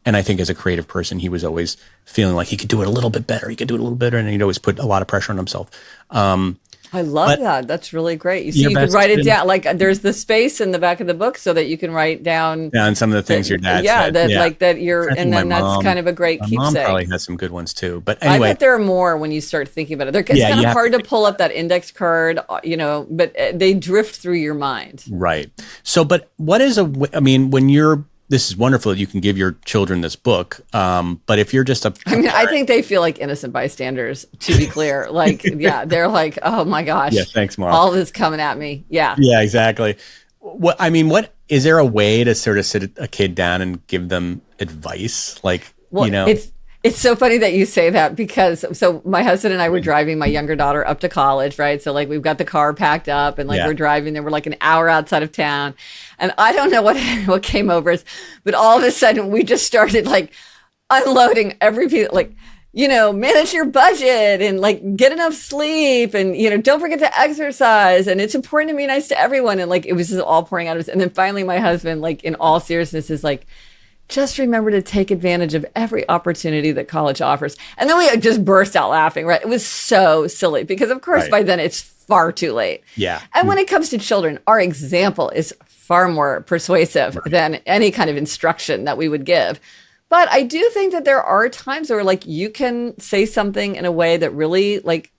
And I think as a creative person, he was always feeling like he could do it a little bit better. And he'd always put a lot of pressure on himself. I love that. That's really great. You can write it down. Like there's the space in the back of the book so that you can write down some of the things your dad said. Like that you're, and then that's kind of a great keepsake. My mom probably has some good ones too. But anyway. I bet there are more when you start thinking about it. It's kind of hard to pull up that index card, but they drift through your mind. Right. So, but what is when this is wonderful that you can give your children this book. But if you're just I think they feel like innocent bystanders, to be clear. Like, yeah, they're like, oh my gosh. Yeah, thanks, Mom. All this coming at me. Yeah. Yeah, exactly. What is there a way to sort of sit a kid down and give them advice? Like, well, it's so funny that you say that, because so my husband and I were driving my younger daughter up to college, right? So like we've got the car packed up and like we're driving there. We're like an hour outside of town. And I don't know what came over us, but all of a sudden we just started like unloading every piece, like, manage your budget and like get enough sleep and, don't forget to exercise. And it's important to be nice to everyone. And like, it was just all pouring out of us. And then finally my husband, like in all seriousness, is like, just remember to take advantage of every opportunity that college offers. And then we just burst out laughing, right? It was so silly because, of course, by then it's far too late. Yeah. And when it comes to children, our example is far more persuasive than any kind of instruction that we would give. But I do think that there are times where like you can say something in a way that really like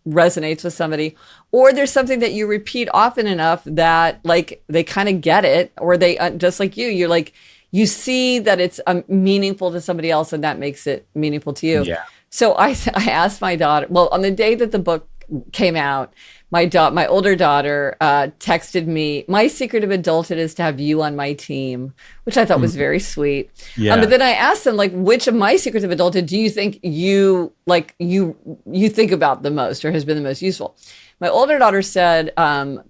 resonates with somebody, or there's something that you repeat often enough that like they kind of get it, or they just like you're like, you see that it's meaningful to somebody else, and that makes it meaningful to you. Yeah. So I asked my daughter, well, on the day that the book came out, my older daughter texted me, "My secret of adulthood is to have you on my team," which I thought was very sweet. Yeah. But then I asked them, like, which of my secrets of adulthood do you think you think about the most, or has been the most useful? My older daughter said,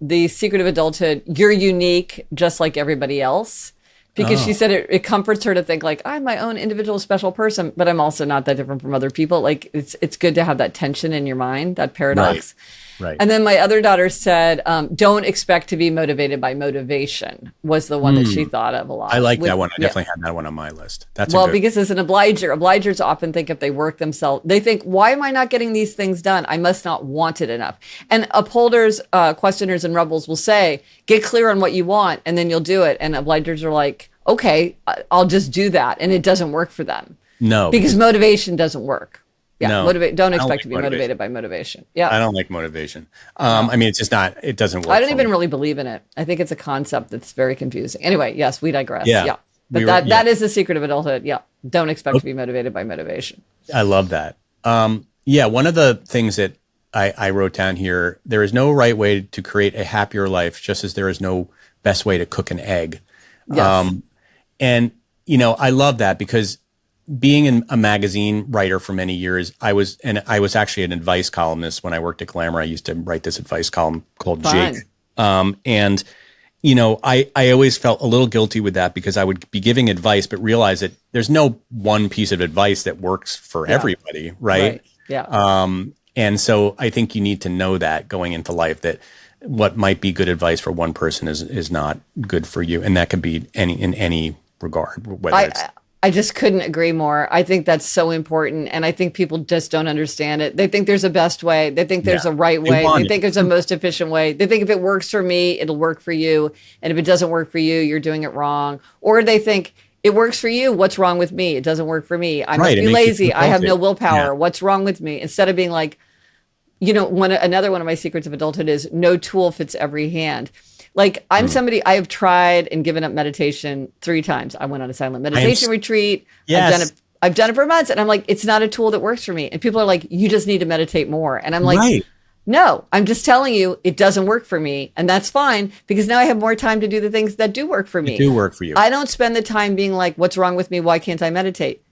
the secret of adulthood, you're unique just like everybody else. Because she said it comforts her to think like, I'm my own individual special person, but I'm also not that different from other people. Like it's good to have that tension in your mind, that paradox. Right. And then my other daughter said, don't expect to be motivated by motivation was the one that she thought of a lot. I like that one. I definitely had that one on my list. That's because as an obligers often think if they work themselves, they think, why am I not getting these things done? I must not want it enough. And upholders, questioners, and rebels will say, get clear on what you want, and then you'll do it. And obligers are like, okay, I'll just do that. And it doesn't work for them. No. Because motivation doesn't work. Yeah, no, don't expect to be motivated by motivation. Yeah, I don't like motivation. I mean, it's just not. It doesn't work. I don't even really believe in it. I think it's a concept that's very confusing. Anyway, yes, we digress. Yeah, but that is the secret of adulthood. Yeah, don't expect to be motivated by motivation. I love that. One of the things that I wrote down here: there is no right way to create a happier life, just as there is no best way to cook an egg. Yes. And I love that because, being a magazine writer for many years, I was actually an advice columnist when I worked at Glamour. I used to write this advice column called Fun. Jake. I always felt a little guilty with that because I would be giving advice, but realize that there's no one piece of advice that works for everybody. Right. Yeah. And so I think you need to know that going into life, that what might be good advice for one person is not good for you. And that could be in any regard, whether I just couldn't agree more. I think that's so important. And I think people just don't understand it. They think there's a best way. They think there's a right way. They think there's a most efficient way. They think if it works for me, it'll work for you. And if it doesn't work for you, you're doing it wrong. Or they think it works for you. What's wrong with me? It doesn't work for me. I must be lazy. I have no willpower. Yeah. What's wrong with me? Instead of being like, another one of my secrets of adulthood is no tool fits every hand. Like I'm somebody, I have tried and given up meditation 3 times. I went on a silent meditation retreat. Yes. I've done it for months, and I'm like, it's not a tool that works for me. And people are like, you just need to meditate more. And I'm like, no, I'm just telling you, it doesn't work for me. And that's fine, because now I have more time to do the things that do work for me. Do work for you. I don't spend the time being like, what's wrong with me? Why can't I meditate?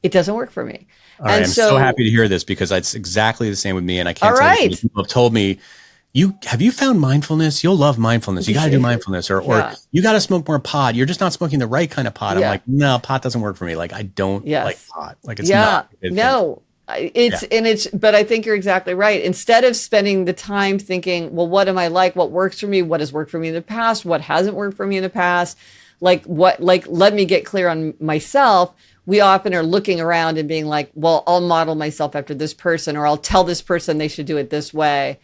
It doesn't work for me. All right, I'm so happy to hear this, because it's exactly the same with me. And I can't tell you, people have told me, have you found mindfulness? You'll love mindfulness. You got to do mindfulness, or you got to smoke more pot. You're just not smoking the right kind of pot. I'm like, no, pot doesn't work for me. Like, I don't like pot. Like, it's not. But I think you're exactly right. Instead of spending the time thinking, well, what am I like? What works for me? What has worked for me in the past? What hasn't worked for me in the past? Let me get clear on myself. We often are looking around and being like, well, I'll model myself after this person, or I'll tell this person they should do it this way.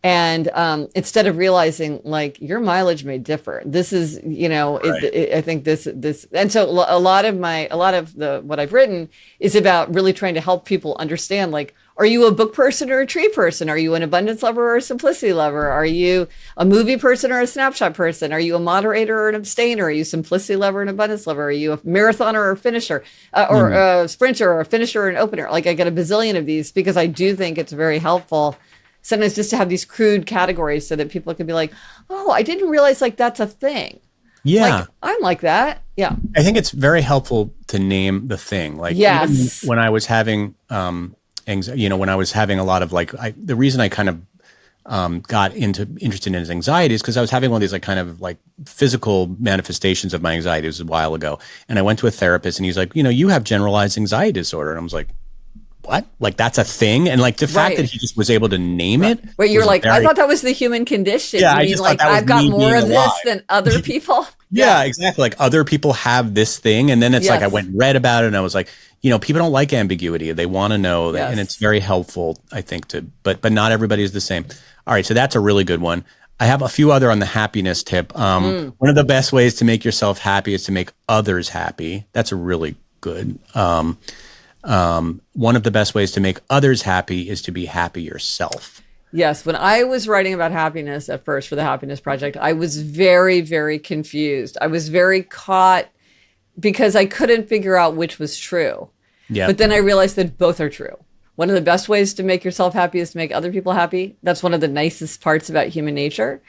And instead of realizing like your mileage may differ, this is, I think this, and so a lot of what I've written is about really trying to help people understand, like, are you a book person or a tree person? Are you an abundance lover or a simplicity lover? Are you a movie person or a snapshot person? Are you a moderator or an abstainer? Are you a simplicity lover or an abundance lover? Are you a marathoner or a finisher, or a sprinter or a finisher or an opener? Like, I get a bazillion of these because I do think it's very helpful sometimes just to have these crude categories so that people can be like, oh, I didn't realize like that's a thing. Yeah. Like, I'm like that. Yeah. I think it's very helpful to name the thing. Like, yes. When I was having, when I was having a lot of like, the reason I kind of got interested in anxiety is because I was having one of these like kind of like physical manifestations of my anxiety. It was a while ago. And I went to a therapist and he's like, you have generalized anxiety disorder. And I was like, what? Like, that's a thing? And like the fact that he just was able to name it. But you're like, I thought that was the human condition. Yeah, I mean, like, I've got more of this than other people. Yeah, exactly. Like, other people have this thing. And then it's like, I went and read about it and I was like, people don't like ambiguity. They want to know that, and it's very helpful, I think, but not everybody is the same. All right. So that's a really good one. I have a few other on the happiness tip. One of the best ways to make yourself happy is to make others happy. That's a really good. One of the best ways to make others happy is to be happy yourself. Yes. When I was writing about happiness at first for the Happiness Project, I was very, very confused. I was very caught because I couldn't figure out which was true. Yeah. But then I realized that both are true. One of the best ways to make yourself happy is to make other people happy. That's one of the nicest parts about human nature.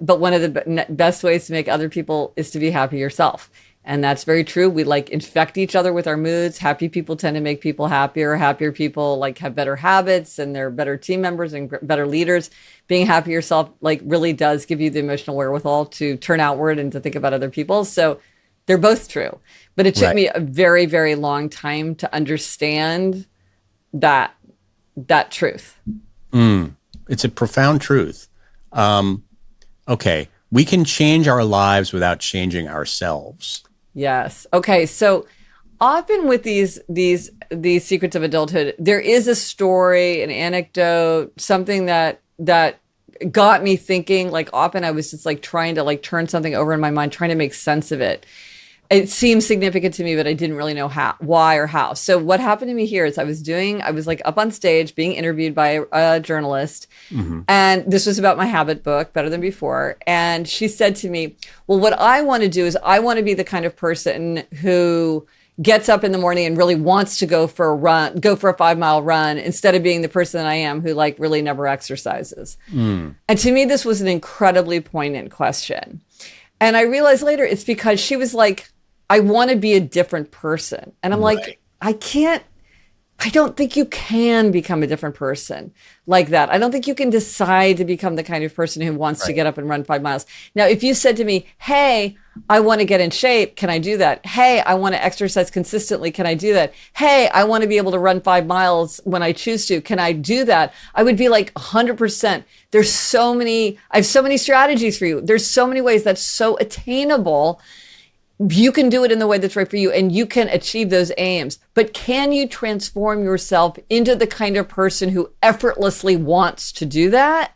But one of the best ways to make other people is to be happy yourself. And that's very true. We like infect each other with our moods. Happy people tend to make people happier. Happier people like have better habits and they're better team members and better leaders. Being happy yourself like really does give you the emotional wherewithal to turn outward and to think about other people. So they're both true. But it took me a very, very long time to understand that truth. It's a profound truth. Okay. We can change our lives without changing ourselves. Yes. Okay. So often with these secrets of adulthood, there is a story, an anecdote, something that got me thinking. Like, often I was just like trying to like turn something over in my mind, trying to make sense of it. It seemed significant to me, but I didn't really know why or how. So what happened to me here is I was like up on stage being interviewed by a journalist. And this was about my habit book, Better Than Before. And she said to me, well, what I want to do is I want to be the kind of person who gets up in the morning and really wants to go for a 5-mile run instead of being the person that I am who like really never exercises. And to me, this was an incredibly poignant question. And I realized later it's because she was like, I want to be a different person. And I'm like, I don't think you can become a different person like that. I don't think you can decide to become the kind of person who wants to get up and run 5 miles. Now, if you said to me, hey, I want to get in shape, can I do that? Hey, I want to exercise consistently, can I do that? Hey, I want to be able to run 5 miles when I choose to, can I do that? I would be like 100%. I have so many strategies for you. There's so many ways that's so attainable. You can do it in the way that's right for you and you can achieve those aims. But can you transform yourself into the kind of person who effortlessly wants to do that?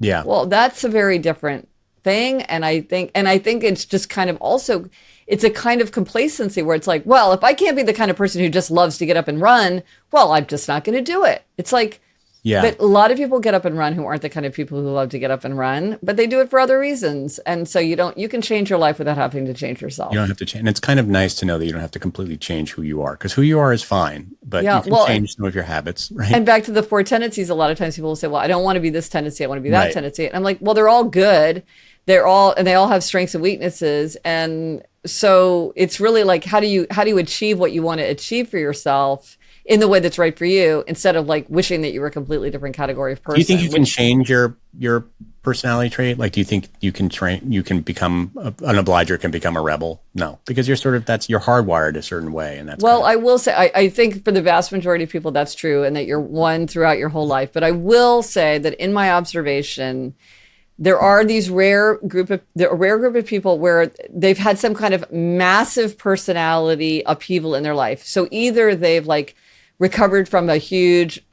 Yeah. Well, that's a very different thing. And I think it's just kind of also, it's a kind of complacency where it's like, well, if I can't be the kind of person who just loves to get up and run, well, I'm just not going to do it. It's like, but a lot of people get up and run who aren't the kind of people who love to get up and run, but they do it for other reasons. And so you can change your life without having to change yourself. You don't have to change. And it's kind of nice to know that you don't have to completely change who you are, because who you are is fine, but you can change some of your habits, right? And back to the 4 tendencies, a lot of times people will say, well, I don't want to be this tendency. I want to be that tendency. And I'm like, well, they're all good. They all have strengths and weaknesses. And so it's really like, how do you achieve what you want to achieve for yourself in the way that's right for you, instead of like wishing that you were a completely different category of person. Do you think you can change your personality trait? Like, do you think you can become an obliger, can become a rebel? No, because you're you're hardwired a certain way. And that's I will say, I think for the vast majority of people, that's true. And that you're one throughout your whole life. But I will say that in my observation, there are these rare group of people where they've had some kind of massive personality upheaval in their life. So either they've like recovered from a huge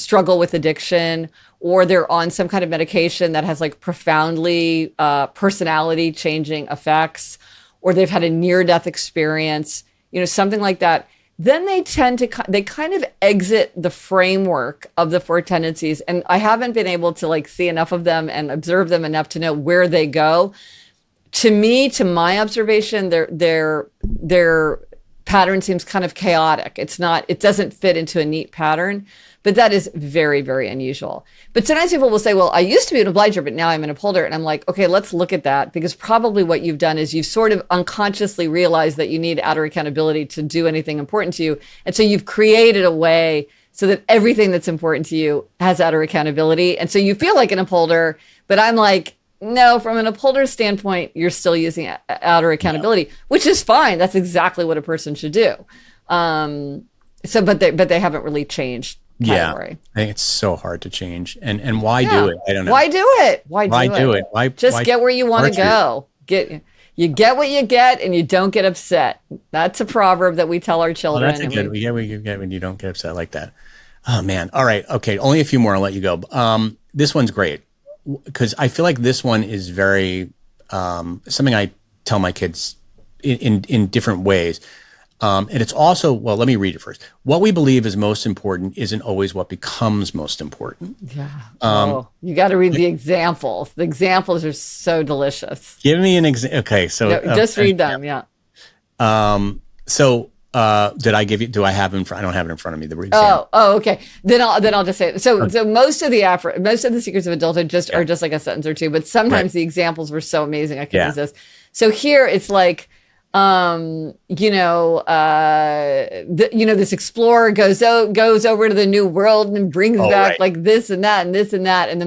struggle with addiction, or they're on some kind of medication that has like profoundly personality changing effects, or they've had a near death experience, something like that, then they they kind of exit the framework of the Four Tendencies. And I haven't been able to like see enough of them and observe them enough to know where they go. To me, to my observation, their pattern seems kind of chaotic. It doesn't fit into a neat pattern, but that is very, very unusual. But sometimes people will say, well, I used to be an obliger, but now I'm an upholder. And I'm like, okay, let's look at that, because probably what you've done is you've sort of unconsciously realized that you need outer accountability to do anything important to you. And so you've created a way so that everything that's important to you has outer accountability. And so you feel like an upholder, but I'm like, no, from an upholder standpoint, you're still using outer accountability, which is fine. That's exactly what a person should do. But they haven't really changed category. I think it's so hard to change. And why do it? I don't know. Why do it? Why do it? Why get where you want to go. You get what you get, and you don't get upset. That's a proverb that we tell our children. That's good. We get when you don't get upset like that. Oh man. All right. Okay. Only a few more. I'll let you go. This one's great, because I feel like this one is very something I tell my kids in different ways. And it's also, well, let me read it first. What we believe is most important isn't always what becomes most important. Yeah. You got to read the examples. The examples are so delicious. Give me an example. Okay. So just read them. Yeah. Did I give you, do I have in front? I don't have it in front of me. The example. Oh, okay. Then I'll just say it. So most of the secrets of adulthood are just like a sentence or two, but sometimes the examples were so amazing I couldn't resist. So here it's like, this explorer goes over to the new world and brings back like this and that and this and that, and the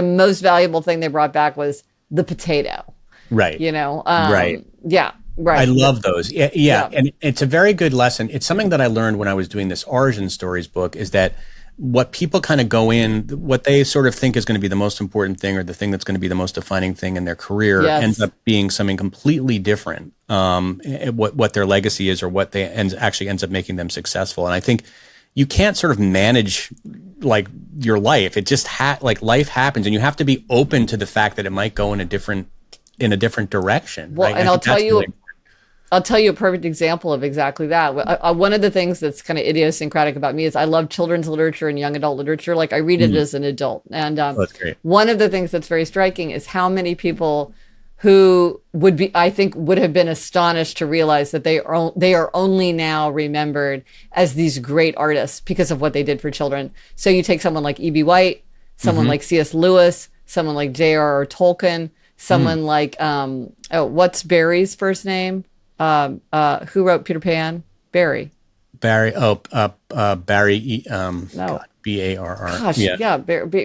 most valuable thing they brought back was the potato. Right. Right. Yeah. Right. I love those. Yeah. And it's a very good lesson. It's something that I learned when I was doing this Origin Stories book, is that what people kind of go in, what they sort of think is going to be the most important thing, or the thing that's going to be the most defining thing in their career, ends up being something completely different. What their legacy is, or what actually ends up making them successful. And I think you can't sort of manage like your life. It just like life happens, and you have to be open to the fact that it might go in a different direction. Well, right? and I'll tell you a perfect example of exactly that. One of the things that's kind of idiosyncratic about me is I love children's literature and young adult literature. Like I read it as an adult. And that's great. One of the things that's very striking is how many people who would have been astonished to realize that they are only now remembered as these great artists because of what they did for children. So you take someone like E.B. White, someone like C.S. Lewis, someone like J.R.R. Tolkien, someone like, what's Barry's first name? Who wrote Peter Pan? Barry. Barry. No. God, B-A-R-R. Gosh,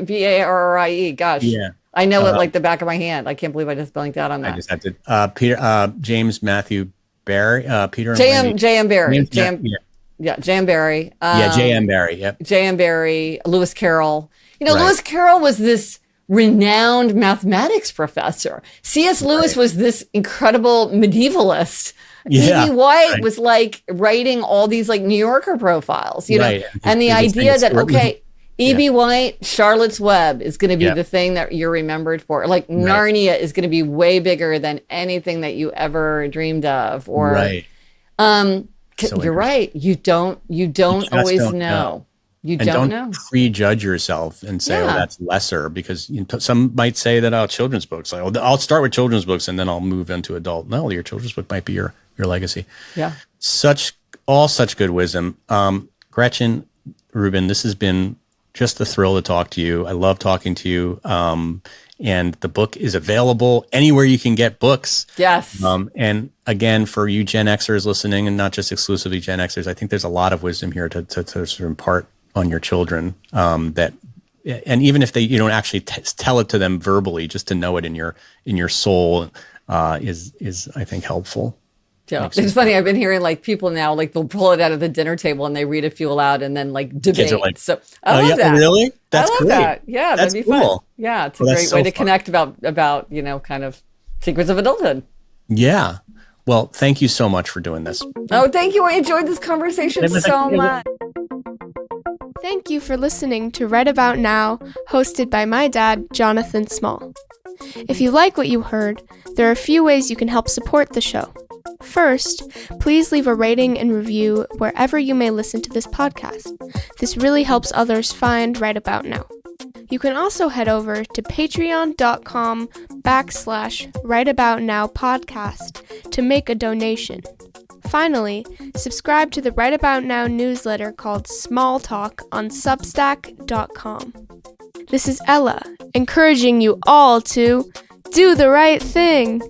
B-A-R-R-I-E. Gosh. Yeah. I know it like the back of my hand. I can't believe I just blanked out on that. I just had to. James Matthew Barry. Peter. J.M. Barry. J.M. Barry. J.M. Barry. Yep. J.M. Barry. Lewis Carroll. Lewis Carroll was this renowned mathematics professor. C.S. Lewis was this incredible medievalist. E.B. White was like writing all these like New Yorker profiles, and the idea that, E.B. White, Charlotte's Web is going to be the thing that you're remembered for. Like Narnia is going to be way bigger than anything that you ever dreamed of. Or, you're right. You don't always know. You don't know. Prejudge yourself and say, that's lesser, because some might say that children's books. Like, I'll start with children's books and then I'll move into adult. No, your children's book might be your legacy. Yeah. Such good wisdom. Gretchen Rubin, this has been just a thrill to talk to you. I love talking to you. And the book is available anywhere you can get books. Yes. And again, for you Gen Xers listening, and not just exclusively Gen Xers, I think there's a lot of wisdom here to sort of impart on your children, and even if you don't actually tell it to them verbally, just to know it in your soul is I think helpful. Yeah, it's funny. I've been hearing like people now, like they'll pull it out of the dinner table and they read a few aloud and then like debate. So I love that. Really? That's great. That. Yeah, that's that'd be cool. fun. Yeah, it's a great way to connect about kind of secrets of adulthood. Yeah. Well, thank you so much for doing this. Oh, thank you. I enjoyed this conversation so much. Thank you for listening to Right About Now, hosted by my dad, Jonathan Small. If you like what you heard, there are a few ways you can help support the show. First, please leave a rating and review wherever you may listen to this podcast. This really helps others find Right About Now. You can also head over to patreon.com/rightaboutnowpodcast to make a donation. Finally, subscribe to the Right About Now newsletter called Small Talk on Substack.com. This is Ella, encouraging you all to do the right thing.